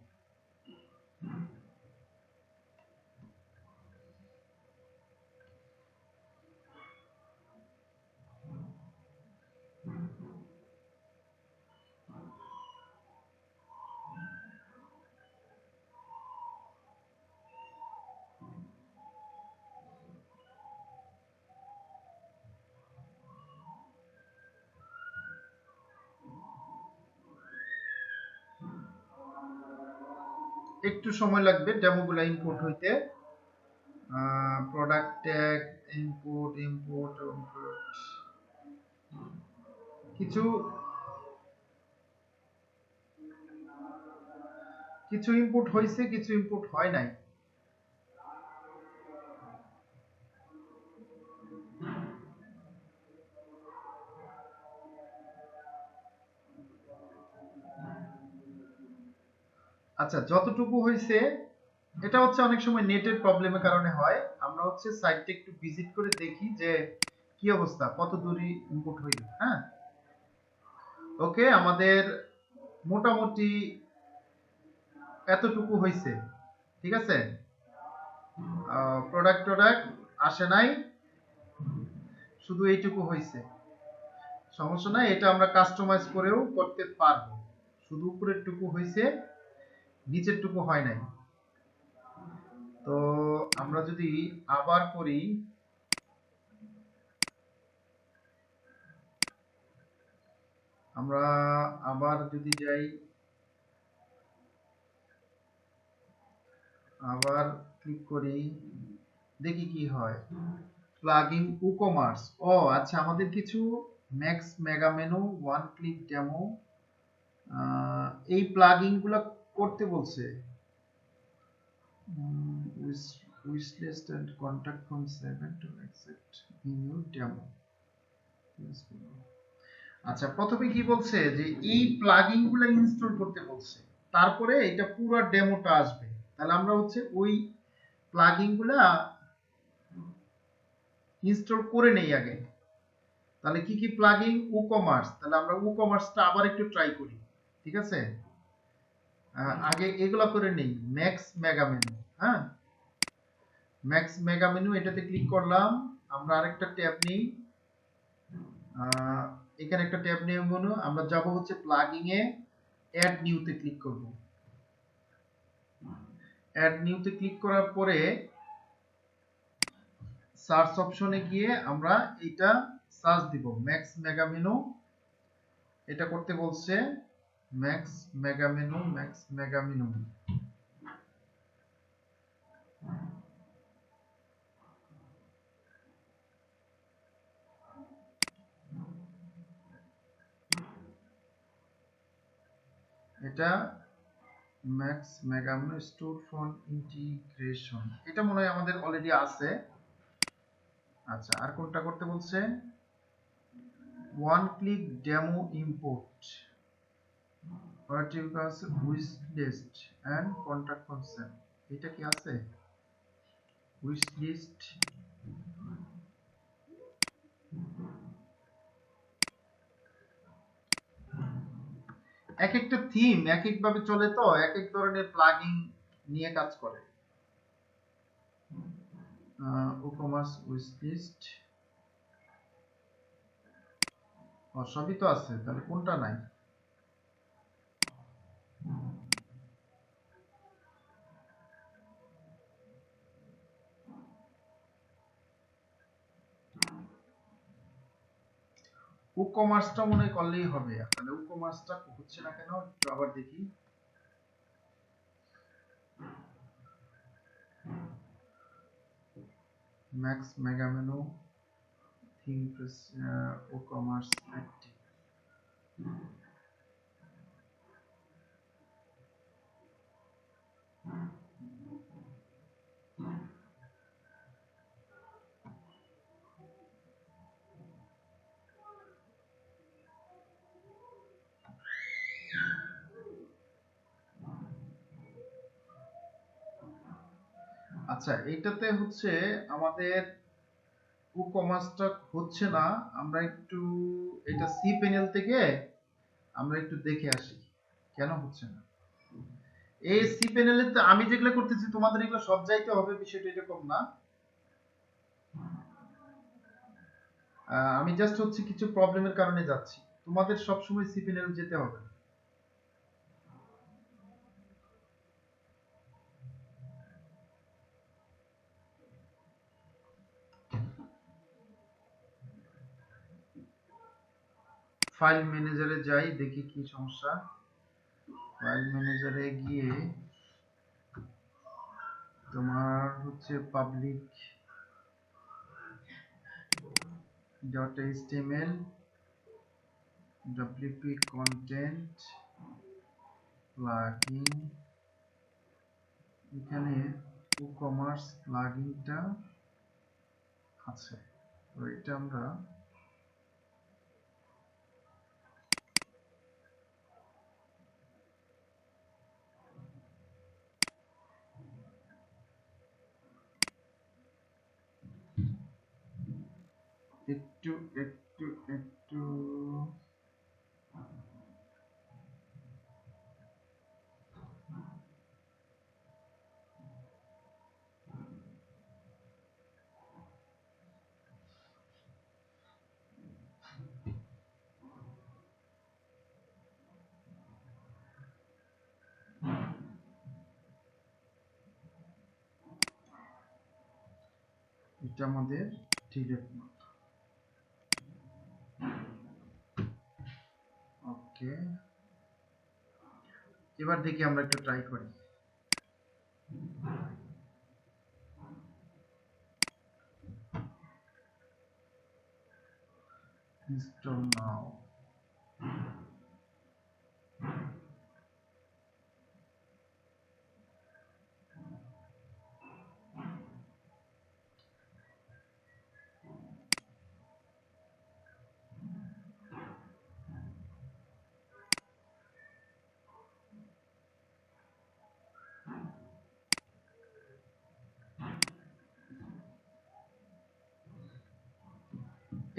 একটু সময় লাগবে ডেমোগুলো ইম্পোর্ট হইতে। Product tag import import import, কিছু কিছু ইম্পোর্ট হয়েছে, কিছু ইম্পোর্ট হয় নাই। আচ্ছা, যতটুকু হয়েছে, এটা হচ্ছে অনেক সময় নেটের প্রবলেমের কারণে হয়। আমরা হচ্ছে সাইটটা একটু ভিজিট করে দেখি যে কি অবস্থা, কত দূরই ইম্পোর্ট হইল। হ্যাঁ, ওকে, আমাদের মোটামুটি এতটুকু হয়েছে। ঠিক আছে, প্রোডাক্ট টোডাক্ট আসে নাই, শুধু এইটুকু হয়েছে। সমস্যা নাই, এটা আমরা কাস্টমাইজ করেও করতে পারবো। শুধু উপরের টুকু হয়েছে, নিচের টুকু হয় নাই। তো আমরা যদি আবার করি, আমরা আবার যদি যাই, আবার ক্লিক করি, দেখি কি হয়। প্লাগইন উকমার্স, ও আচ্ছা, আমাদের কিছু max mega menu, one click demo, এই প্লাগইন গুলো করতে বলছে। Wish list and contact from 7 to accept in your demo। আচ্ছা, প্রথমে কি বলছে যে এই প্লাগইন গুলো ইনস্টল করতে বলছে, তারপরে এটা পুরো ডেমোটা আসবে। তাহলে আমরা হচ্ছে ওই প্লাগইন গুলা ইনস্টল করে নেই আগে। তাহলে কি কি প্লাগইন? উকমার্স, তাহলে আমরা উকমার্সটা আবার একটু ট্রাই করি। ঠিক আছে, আগে এগুলা করে নেই। ম্যাক্স মেগা মেনু, হ্যাঁ, ম্যাক্স মেগা মেনু, এটাতে ক্লিক করলাম। আমরা আরেকটা ট্যাব নেই, এখানে একটা ট্যাব নেই মেনু, আমরা যাব হচ্ছে প্লাগইন এ, অ্যাড নিউতে ক্লিক করব। অ্যাড নিউতে ক্লিক করার পরে সার্চ অপশনে গিয়ে আমরা এটা সার্চ দিব, ম্যাক্স মেগা মেনু। এটা করতে বলছে max mega menu, max mega menu. এটা max mega menu store for integration, এটা মনে হয় আমাদের অলরেডি আছে। আচ্ছা, আর কোনটা করতে বলছে? ওয়ান ক্লিক ডেমো ইম্পোর্ট, ভার্টিকাস wish list and contact function, এটা কি আছে? উইশ লিস্ট, এক একটা থিম এক এক ভাবে চলে, তো এক এক ধরনের প্লাগইন নিয়ে কাজ করে। ওকমার্স উইশ লিস্ট, সবই তো আছে, তাহলে কোনটা নাই? উকমার্সটা মনে হয় করলেই হবে। তাহলে উকমার্সটা হচ্ছে না কেন, একটু আবার দেখি। Max mega menu, theme, ওকমার্স active. আচ্ছা, এইটাতে হচ্ছে আমাদের কমার্সটা হচ্ছে না। আমরা একটু এটা সি প্যানেল থেকে আমরা একটু দেখে আসি কেন হচ্ছে না। এই সি প্যানেলে আমি যেগুলো করতেছি তোমাদের এগুলো সব যাইতে হবে, বিষয়টা এরকম না। আমি জাস্ট হচ্ছে কিছু প্রবলেমের কারণে যাচ্ছি, তোমাদের সবসময় সি প্যানেল যেতে হবে। ফাইল ম্যানেজারে যাই, দেখি কি সমস্যা। ফাইল ম্যানেজারে গিয়ে তোমার হচ্ছে public dot HTML WP content plugin, এখানে কমার্স প্লাগইনটা আছে। তো এটা আমরা একটু একটু একটু এটা আমাদের ডিলেট না। ওকে, এবার দেখি আমরা একটু ট্রাই করি। ইনস্টল নাও।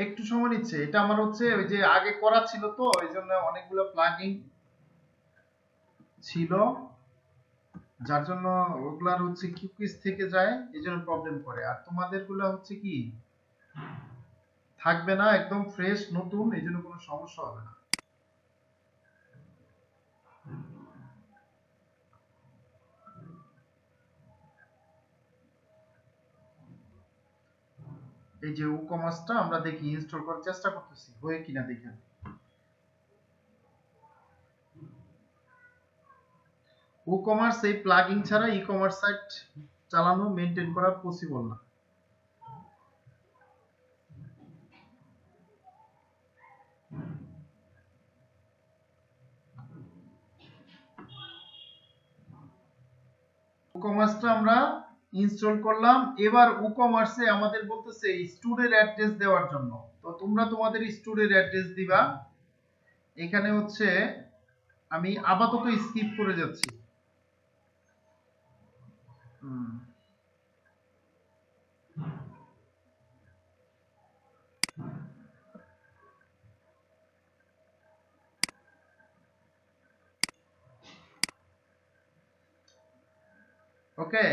একটু সময় নিচ্ছে, এটা আমার হচ্ছে ওই যে আগে করা ছিল, তো এই জন্য অনেকগুলো প্লাগইন ছিল, যার জন্য ওগুলার হচ্ছে কুকিজ থেকে যায়, এই জন্য প্রবলেম করে। আর তোমাদের গুলা হচ্ছে কি থাকবে না, একদম ফ্রেশ নতুন, এই জন্য কোনো সমস্যা হবে না। এই যে কমার্সটা আমরা দেখি ইনস্টল করার চেষ্টা করতেছি, হয়ে কিনা দেখেন। কমার্স এই প্লাগইন ছাড়া ই কমার্স সাইট চালানো মেইনটেইন করা পসিবল না। কমার্সটা আমরা ইনস্টল করলাম। এবার কমার্সে আমাদের বলতেছে স্টোরের অ্যাড্রেস দেওয়ার জন্য। তো তোমরা তোমাদের স্টোরের অ্যাড্রেস দিবা। এখানে হচ্ছে আমি আপাতত স্কিপ করে যাচ্ছি। ওকে,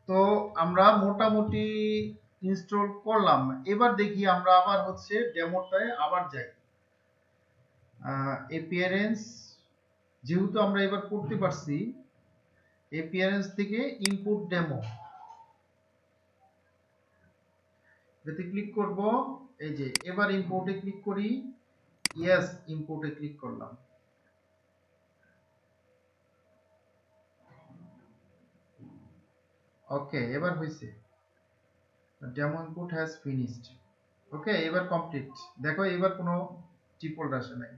তো আমরা মোটামুটি ইনস্টল করলাম। এবার দেখি আমরা আবার হচ্ছে ডেমোটায় আবার যাই। অ্যাপিয়ারেন্স যেহেতু আমরা এবার করতে পারছি, অ্যাপিয়ারেন্স থেকে ইনপুট ডেমো এতে ক্লিক করব। এই যে এবার ইম্পোর্টে ক্লিক করি, ইয়েস ইম্পোর্টে ক্লিক করলাম। ওকে, এবার হয়েছে, ডেমো ইনপুট হ্যাজ ফিনিশড। ওকে, এবার কমপ্লিট। দেখো এবার কোনো টিপোল্ড আসে নাই।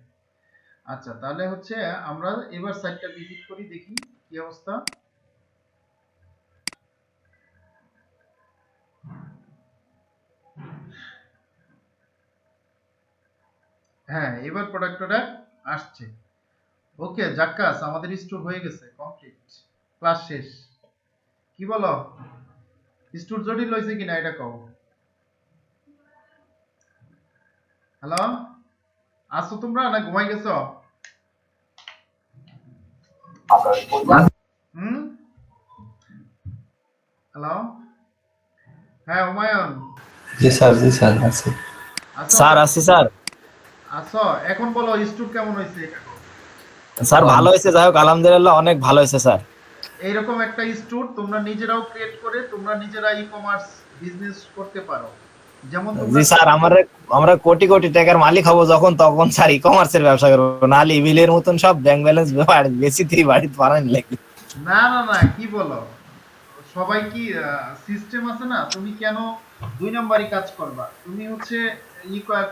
আচ্ছা, তাহলে হচ্ছে আমরা এবার সাইটটা ভিজিট করি, দেখি কি অবস্থা। হ্যাঁ, এবার প্রোডাক্টটা আসছে। ওকে, জাক্কাস, আমাদের স্টোর হয়ে গেছে, কমপ্লিট, ক্লাস শেষ। কি বলো? স্টুর জটিল হয়েছে কিনা এটা কও। হ্যালো, আসো তোমরা না ঘুমাই গেছো? হুম, হ্যালো, হ্যাঁ হুমায়ুন, জি স্যার আছে। আসো স্যার আছি স্যার। আসো, এখন বলো স্টুর কেমন হয়েছে এটা কও। স্যার ভালো হয়েছে, যাই হোক আলহামদুলিল্লাহ অনেক ভালো হয়েছে স্যার। এইরকম একটা স্টোর তোমরা নিজেরাও ক্রিয়েট করে তোমরা নিজেরা ই কমার্স বিজনেস করতে পারো। যেমন তোমরা জি স্যার, আমরা আমরা কোটি কোটি টাকার মালিক হব যখন, তখন স্যার ই কমার্সের ব্যবসা করবো, নাহলে ইবিলের মতন সব ব্যাংক ব্যালেন্স বেশি তুই বাড়িতে পারানি লাগবে। না না না কি বলো, সবাই কি সিস্টেম আছে না, তুমি কেন দুই নাম্বারই কাজ করবা? তুমি হচ্ছে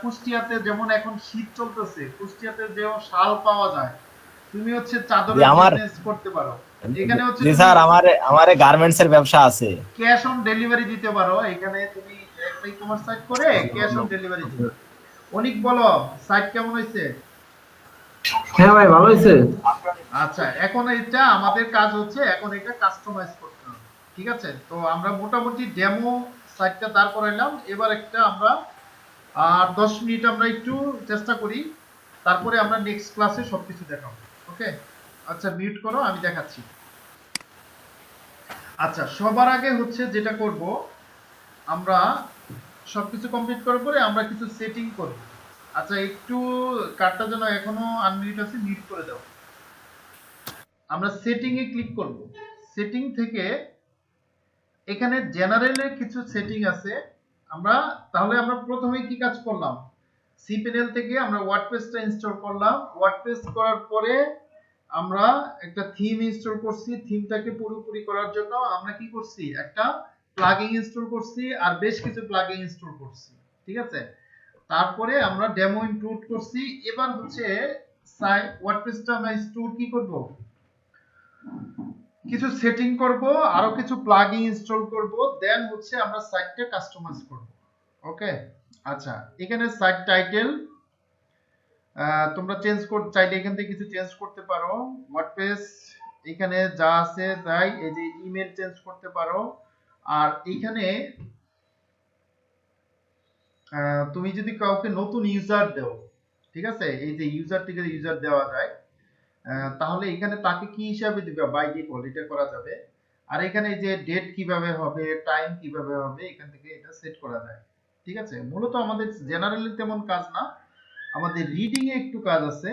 কুষ্টিয়াতে যেমন এখন শীত চলতেছে, কুষ্টিয়াতে যে শাল পাওয়া যায়, তুমি হচ্ছে জি চাদরের আমার বিজনেস করতে পারো। এখানে হচ্ছে জি তুমি স্যার, আমার আমার গার্মেন্টস এর ব্যবসা আছে। ক্যাশ অন ডেলিভারি দিতে পারো। এখানে তুমি একটা ই-কমার্স সাইট করে ক্যাশ অন ডেলিভারি দিবে। অনেক বলো, সাইট কেমন হয়েছে? হ্যাঁ ভাই ভালো হয়েছে। আচ্ছা, এখন এটা আমাদের কাজ হচ্ছে, এখন এটা কাস্টমাইজ করতে হবে। ঠিক আছে, তো আমরা মোটামুটি ডেমো সাইটটা দাঁড় করাইলাম। এবার একটা আমরা 10 মিনিট আমরা একটু চেষ্টা করি, তারপরে আমরা নেক্সট ক্লাসে সবকিছু দেখাবো। ওকে, আচ্ছা মিউট করো, আমি দেখাচ্ছি। আচ্ছা, সবার আগে হচ্ছে যেটা করব, আমরা সবকিছু কমপ্লিট করার পরে আমরা কিছু সেটিং করব। আচ্ছা, একটু কার্ডটা যেন এখনো আনমিউট আছে, মিউট করে দাও। আমরা সেটিং এ ক্লিক করব। সেটিং থেকে এখানে জেনারেলে কিছু সেটিং আছে। আমরা তাহলে আমরা প্রথমে কি কাজ করলাম, সিপ্যানেল থেকে আমরা ওয়ার্ডপ্রেসটা ইনস্টল করলাম। ওয়ার্ডপ্রেস করার পরে আমরা একটা থিম ইনস্টল করছি। থিমটাকে পুরোপুরি করার জন্য আমরা কি করছি, একটা প্লাগইন ইনস্টল করছি আর বেশ কিছু প্লাগইন ইনস্টল করছি। ঠিক আছে, তারপরে আমরা ডেমো ইনক্লুড করছি। এবার হচ্ছে ওয়ার্ডপ্রেসটা আমরা স্টোর কি করব, কিছু সেটিং করব, আরো কিছু প্লাগইন ইনস্টল করব, দেন হচ্ছে আমরা সাইটটা কাস্টমাইজ করব। ওকে, আচ্ছা, এখানে সাইট টাইটেল তোমরা চেঞ্জ করতে চাইলে এখান থেকে কিছু চেঞ্জ করতে পারো। ওয়ার্ডপ্রেস এখানে যা আছে তাই, এই যে ইমেল চেঞ্জ করতে পারো। আর এখানে তুমি যদি কাউকে নতুন ইউজার দাও, ঠিক আছে, এই যে ইউজার থেকে ইউজার দেওয়া যায়, তাহলে এখানে তাকে কি হিসাবে দিবে, বাই ডিফল্ট এটা করা যাবে। আর এখানে যে ডেট কিভাবে হবে, টাইম কিভাবে হবে, এখান থেকে এটা সেট করা যায়। ঠিক আছে, মূলত আমাদের জেনারেলি তেমন কাজ না, আমাদের রিডিং এ একটু কাজ আছে।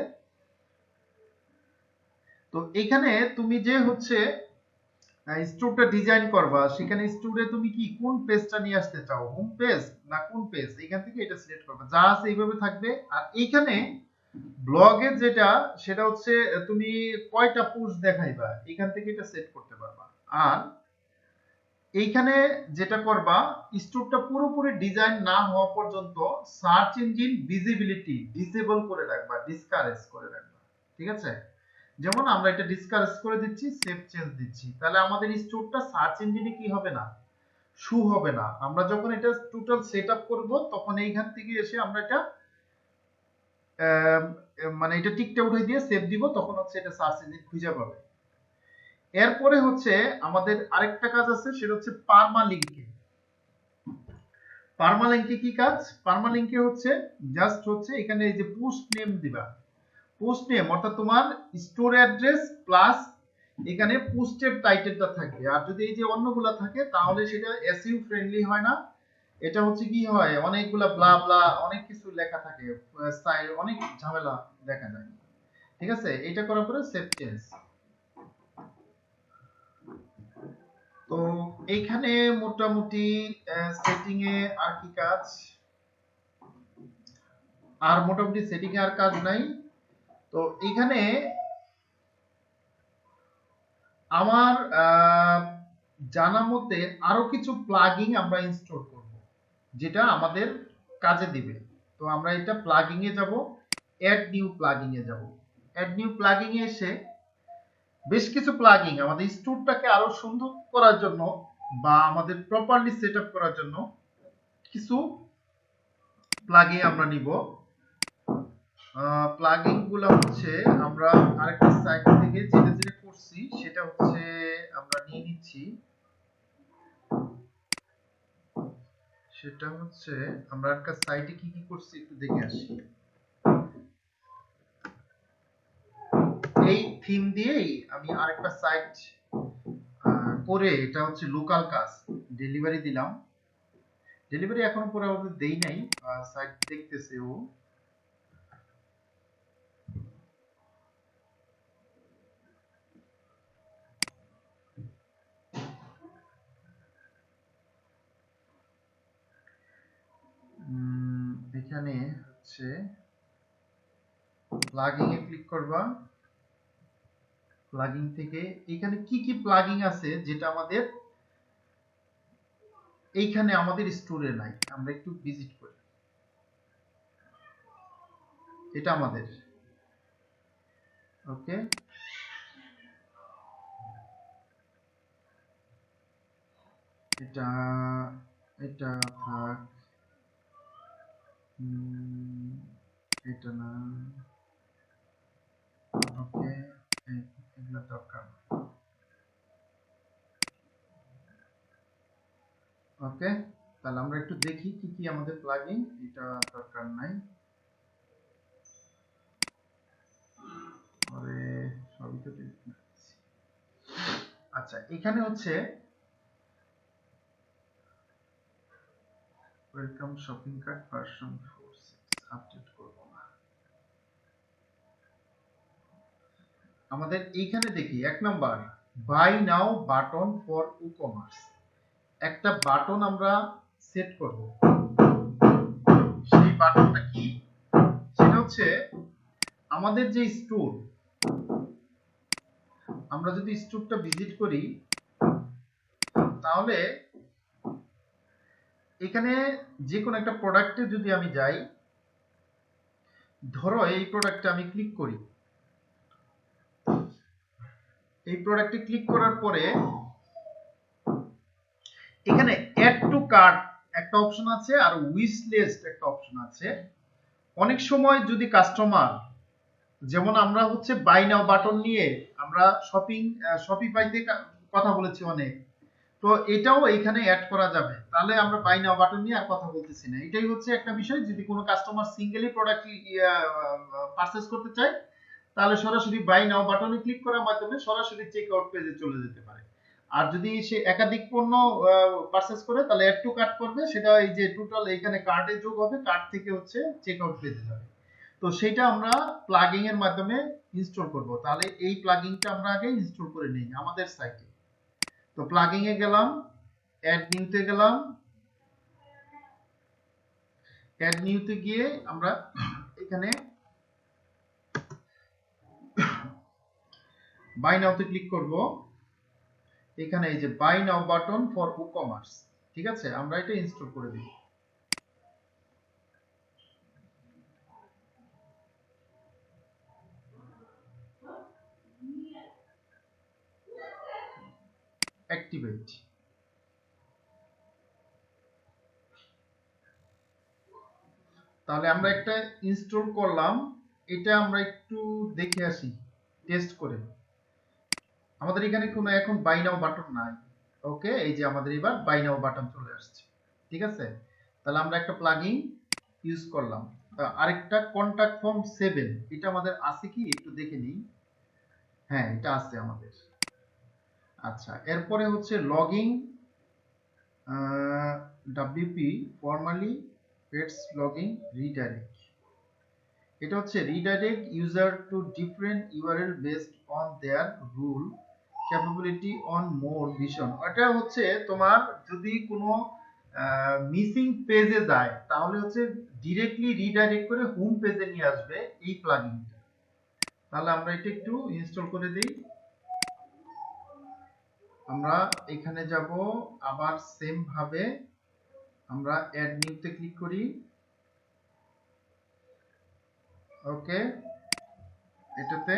তো এখানে তুমি যে হচ্ছে স্টোরটা ডিজাইন করবা, সেখানে স্টোরে তুমি কি কোন পেজটা নিয়ে আসতে চাও, হোম পেজ না কোন পেজ, এখান থেকে এটা সিলেক্ট করবা। যা আছে এইভাবে থাকবে। আর এইখানে ব্লগে যেটা, সেটা হচ্ছে তুমি কয়টা পোস্ট দেখাইবা, এখান থেকে এটা সেট করতে পারবা। আর এইখানে যেটা করবা, স্টোরটা পুরোপুরি ডিজাইন না হওয়া পর্যন্ত সার্চ ইঞ্জিন ভিজিবিলিটি ডিসেবল করে রাখবা, ডিসকারেজ করে রাখবা। ঠিক আছে, যেমন আমরা এটা ডিসকারেজ করে দিচ্ছি, সেভ চেঞ্জ দিচ্ছি, তাহলে আমাদের স্টোরটা সার্চ ইঞ্জিনে কি হবে না, শু হবে না। আমরা যখন এটা টোটাল সেটআপ করব, তখন এইখান থেকে এসে আমরা এটা মানে এটা টিকটা উঠে দিয়ে সেভ দিব, তখন হচ্ছে এটা সার্চ ইঞ্জিন খুঁজে পাবে। এরপরে হচ্ছে আমাদের আরেকটা কাজ আছে, সেটা হচ্ছে পার্মালিঙ্কে। পার্মালিঙ্কে কি কাজ, পার্মালিঙ্কে হচ্ছে জাস্ট হচ্ছে এখানে এই যে পোস্ট নেম দিবা, পোস্ট নেম অর্থাৎ তোমার স্টোর অ্যাড্রেস প্লাস এখানে পোস্টের টাইটেলটা থাকবে। আর যদি এই যে অন্যগুলা থাকে তাহলে সেটা এসইও ফ্রেন্ডলি হয় না। এটা হচ্ছে কি হয়, অনেকগুলা ব্লা ব্লা অনেক কিছু লেখা থাকে, অনেক ঝামেলা দেখা যায়। ঠিক আছে, এটা করার পরে সেভ চেঞ্জ। তো এইখানে মোটামুটি সেটিং এ আর কি কাজ, আর মোটামুটি সেটিং এ আর কাজ নাই। তো এখানে আমার জানা মতে আরো কিছু প্লাগইন আমরা ইনস্টল করব, যেটা আমাদের কাজে দিবে। তো আমরা এটা প্লাগইন এ যাব, অ্যাড নিউ প্লাগইন এ যাব। অ্যাড নিউ প্লাগইন এ এসে বেশ কিছু প্লাগইন আমাদের স্টোরটাকে আরো সুন্দর করার জন্য বা আমাদের প্রপারলি সেটআপ করার জন্য কিছু প্লাগইন আমরা নিব। প্লাগইন গুলো হচ্ছে আমরা আরেকটা সাইট থেকে যেটা যেটা করছি সেটা হচ্ছে আমরা নিয়ে নিচ্ছি। সেটা হচ্ছে আমরা একটা সাইটে কি কি করছি একটু দেখে আসি। এই থিম দিয়েই আমি আরেকটা সাইট করে, এটা হচ্ছে লোকাল কাজ, ডেলিভারি দিলাম। ডেলিভারি এখনো পরে আমাদের দেই নাই, সাইট দেখতেছে ও। এখানে হচ্ছে প্লাগিং এ ক্লিক করবা। প্লাগিং থেকে এখানে কি কি প্লাগিং আছে যেটা আমাদের এইখানে আমাদের স্টোরে নাই, আমরা একটু ভিজিট করি। এটা আমাদের ওকে, এটা এটা থাক, এটা না, ওকে, এগুলো দরকার। ওকে, তাহলে আমরা একটু দেখি কি কি আমাদের প্লাগইন। এটা দরকার নাই, আরে সবই তো delete করে দিচ্ছি। আচ্ছা, এখানে হচ্ছে welcome shopping cart version 4.6 update করব না। আমাদের এইখানে দেখি 1 number buy now button for e-commerce, একটা বাটন আমরা সেট করব। সেই বাটনটা কি? সেটা হচ্ছে আমাদের যে স্টোর, আমরা যদি স্টোরটা ভিজিট করি তাহলে এখানে যে কোনো একটা প্রোডাক্টে যদি আমি যাই, ধরো এই প্রোডাক্টে আমি ক্লিক করি, এই প্রোডাক্টে ক্লিক করার পরে এখানে অ্যাড টু কার্ট একটা অপশন আছে আর উইশ লিস্ট একটা অপশন আছে। অনেক সময় যদি কাস্টমার, যেমন আমরা হচ্ছে বাই নাও বাটন নিয়ে আমরা শপিফাইতে কথা বলেছি অনেক, তো এটাও এখানে অ্যাড করা যাবে। তাহলে আমরা বাই নাও বাটন নিয়ে আর কথা বলতেছি না। এটাই হচ্ছে একটা বিষয়, যদি কোনো কাস্টমার সিঙ্গেলি প্রোডাক্ট পারচেজ করতে চায় তাহলে সরাসরি বাই নাও বাটনে ক্লিক করার মাধ্যমে সরাসরি চেক আউট পেজে চলে যেতে পারে। আর যদি সে একাধিক পণ্য পারচেজ করে তাহলে অ্যাড টু কার্ট করবে, সেটা এই যে টোটাল এখানে কার্টে যোগ হবে, কার্ট থেকে হচ্ছে চেক আউট পেজে যাবে। তো সেটা আমরা প্লাগইন এর মাধ্যমে ইনস্টল করব। তাহলে এই প্লাগইনটা আমরা আগে ইনস্টল করে নিই আমাদের সাইটে। তো প্লাগইন এ গেলাম, অ্যাড নিউতে গেলাম, অ্যাড নিউতে গিয়ে আমরা এখানে বাই নাও তে ক্লিক করব। এখানে এই যে buy now button for e-commerce, ঠিক আছে, আমরা এটা ইনস্টল করে দিই। অ্যাক্টিভেট। তাহলে আমরা একটা ইনস্টল করলাম, এটা আমরা একটু দেখে আসি টেস্ট করে। আমাদের এখানে কোনো এখন বাই নাও বাটন নাই। ওকে, এই যে আমাদের এবার বাই নাও বাটন চলে আসছে, ঠিক আছে। তাহলে আমরা একটা প্লাগইন ইউজ করলাম। আরেকটা কন্টাক্ট ফর্ম 7, এটা আমাদের আছে কি একটু দেখে নিই। হ্যাঁ, এটা আছে আমাদের। আচ্ছা, এরপরে হচ্ছে login WP formerly Peter's login redirect. এটা হচ্ছে redirect user to different URL based on their role capability on more vision. এটা হচ্ছে তোমার যদি কোনো মিসিং পেজে যায় তাহলে হচ্ছে ডিরেক্টলি রিডাইরেক্ট করে হোম পেজে নিয়ে আসবে এই প্লাগইনটা। তাহলে আমরা এটা একটু ইনস্টল করে দেই। আমরা এখানে যাব, আবার সেম ভাবে আমরা অ্যাড নিউতে ক্লিক করি। ওকে, এটাতে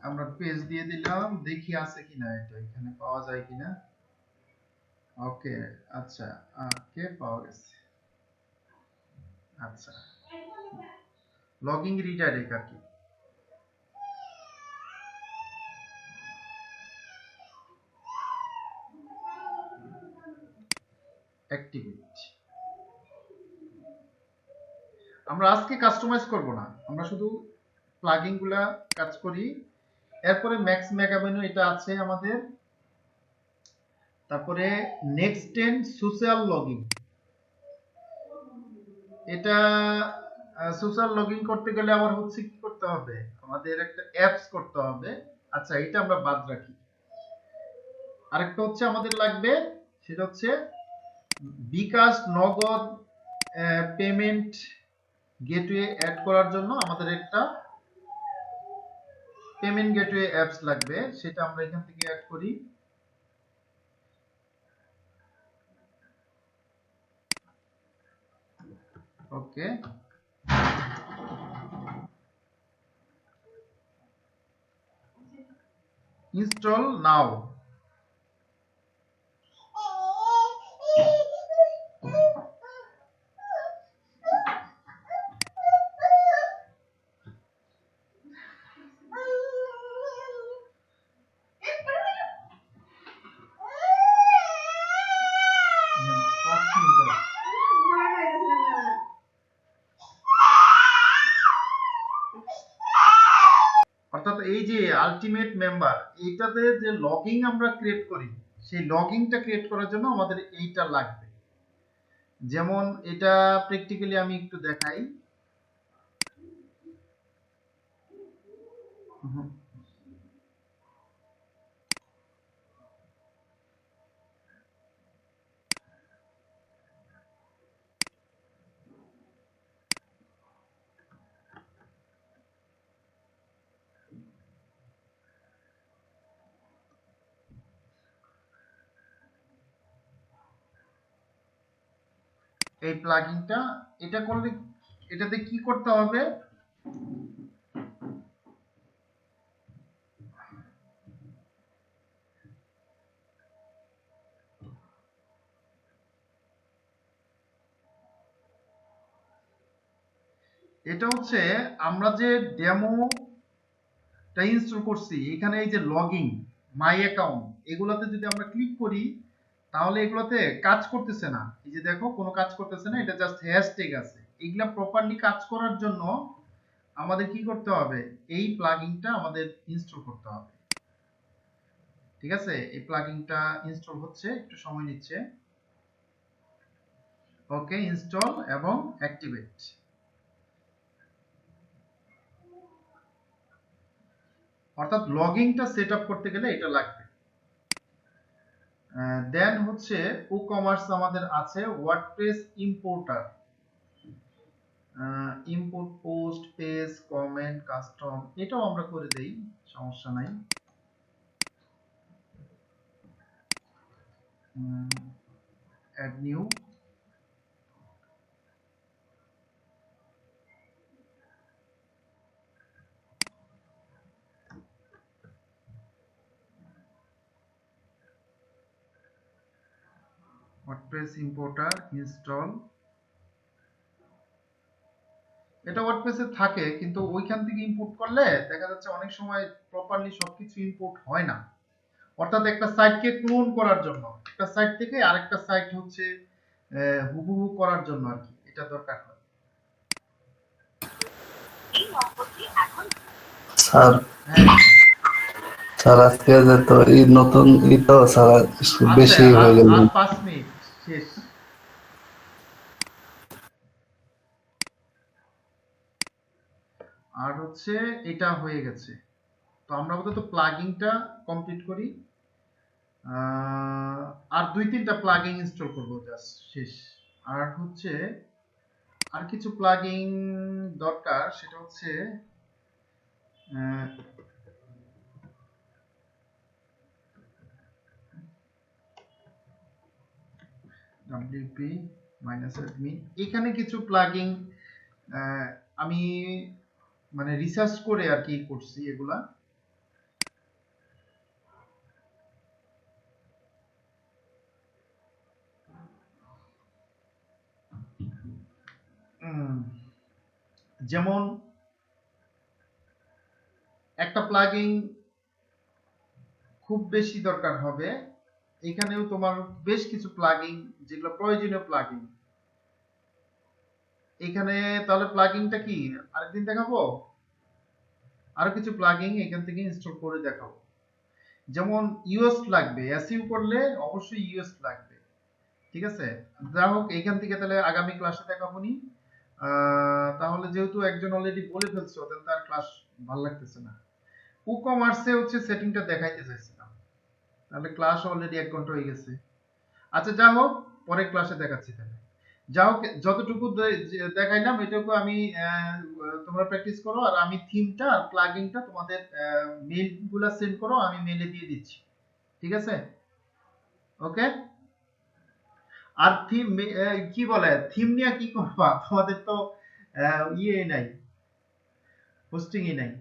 আমরা পেজ দিয়ে দিলাম, দেখি আছে কিনা, এটা এখানে পাওয়া যায় কিনা। ওকে, আচ্ছা, ওকে, পাওয়া গেছে। আচ্ছা, লগইন রিডাইরেক্ট আর কি। অ্যাক্টিভেট। আমরা আজকে কাস্টমাইজ করব না, আমরা শুধু প্লাগইন গুলা কাজ করি। এরপরে ম্যাক্স মেগা মেনু এটা আছে আমাদের। তারপরে নেক্সট 10 সোশ্যাল লগইন, এটা সোশ্যাল লগইন করতে গেলে আবার হচ্ছে কি করতে হবে, আমাদের একটা অ্যাপস করতে হবে। আচ্ছা এটা আমরা বাদ রাখি। আরেকটা হচ্ছে আমাদের লাগবে, সেটা হচ্ছে বিকাশ নগদ পেমেন্ট গেটওয়ে অ্যাড করার জন্য আমাদের একটা পেমেন্ট গেটওয়ে অ্যাপস লাগবে, সেটা আমরা এখান থেকে অ্যাড করি। ওকে, ইনস্টল নাও। অর্থাৎ এই যে আলটিমেট মেম্বার, এইটাতে যে লগইন আমরা ক্রিয়েট করি, সেই লগইনটা ক্রিয়েট করার জন্য আমাদের এইটা লাগবে। যেমন এটা প্র্যাকটিক্যালি আমি একটু দেখাই। এই প্লাগইনটা, এটা করলে এটাতে কি করতে হবে, এটা হচ্ছে আমরা যে ডেমোটা ইনস্টল করছি, এখানে এই যে লগইন মাই অ্যাকাউন্ট এগুলাতে যদি আমরা ক্লিক করি, তাহলে এগুলোতে কাজ করতেছে না। এই যে দেখো কোনো কাজ করতেছে না, এটা জাস্ট হ্যাশট্যাগ আছে। এগুলা প্রপারলি কাজ করার জন্য আমাদের কি করতে হবে, এই প্লাগইনটা আমাদের ইনস্টল করতে হবে। ঠিক আছে, এই প্লাগইনটা ইনস্টল হচ্ছে, একটু সময় নিচ্ছে। ওকে, ইনস্টল এবং অ্যাক্টিভেট। অর্থাৎ লগইনটা সেটআপ করতে গেলে এটা লাগবে। দেন হচ্ছে ই-কমার্স আমাদের আছে, WordPress importer, import post page comment custom, এটাও আমরা করে দেই, সমস্যা নাই। Add new, WordPress importer install. এটা ওয়ার্ডপ্রেসে থাকে, কিন্তু ওইখান থেকে ইম্পোর্ট করলে দেখা যাচ্ছে অনেক সময় প্রপারলি সবকিছু ইম্পোর্ট হয় না। অর্থাৎ একটা সাইটকে ক্লোন করার জন্য, একটা সাইট থেকে আরেকটা সাইট হচ্ছে হুবহু করার জন্য আর কি এটা দরকার হয়। স্যার হ্যাঁ, স্যার আজকে যে তো এই নতুন ই তো স্যার আচ্ছা, বেশি হয়ে গেল। আর 5 মিনিট শেষ। আর হচ্ছে এটা হয়ে গেছে, তো আমরা আপাতত প্লাগইনটা কমপ্লিট করি। আর 2-3টা প্লাগইন ইনস্টল করব, জাস্ট শেষ। আর হচ্ছে আর কিছু প্লাগইন দরকার, সেটা হচ্ছে wp -admin, এখানে কিছু প্লাগইন আমি মানে রিসার্চ করে আর কি করছি এগুলা। যেমন একটা প্লাগইন খুব বেশি দরকার হবে, এখানেও তোমার বেশ কিছু প্লাগইন যেগুলো প্রয়োজনীয় প্লাগইন, এখানে তাহলে প্লাগইনটা কি আরেকদিন দেখাবো? আরো কিছু প্লাগইন এখান থেকে ইনস্টল করে দেখাবো। যেমন ইউএস লাগবে, এসইউ করলে অবশ্যই ইউএস লাগবে, ঠিক আছে? যা হোক এখান থেকে তাহলে আগামী ক্লাসে দেখাবো নি। তাহলে যেহেতু একজন অলরেডি বলে ফেলছো, তাহলে তার ক্লাস ভালো লাগতেছে না। ই কমার্সে হচ্ছে সেটিংটা দেখাইতে চাইছিলাম, তাহলে ক্লাস অলরেডি 1 ঘন্টা হয়ে গেছে। আচ্ছা যা হোক, পরের ক্লাসে দেখাচ্ছি তাহলে। যা হোক, যতটুকু দেখাইলাম এটুকু আমি তোমরা প্র্যাকটিস করো, আর আমি থিমটা আর প্লাগইনটা তোমাদের মেইলগুলো সেন্ড করো, আমি মেইলে দিয়ে দিচ্ছি, ঠিক আছে? ওকে। আর থিম কি বলে, থিম নিয়ে কি করবা? তোমাদের তো ইয়ে নাই, হোস্টিংই নাই।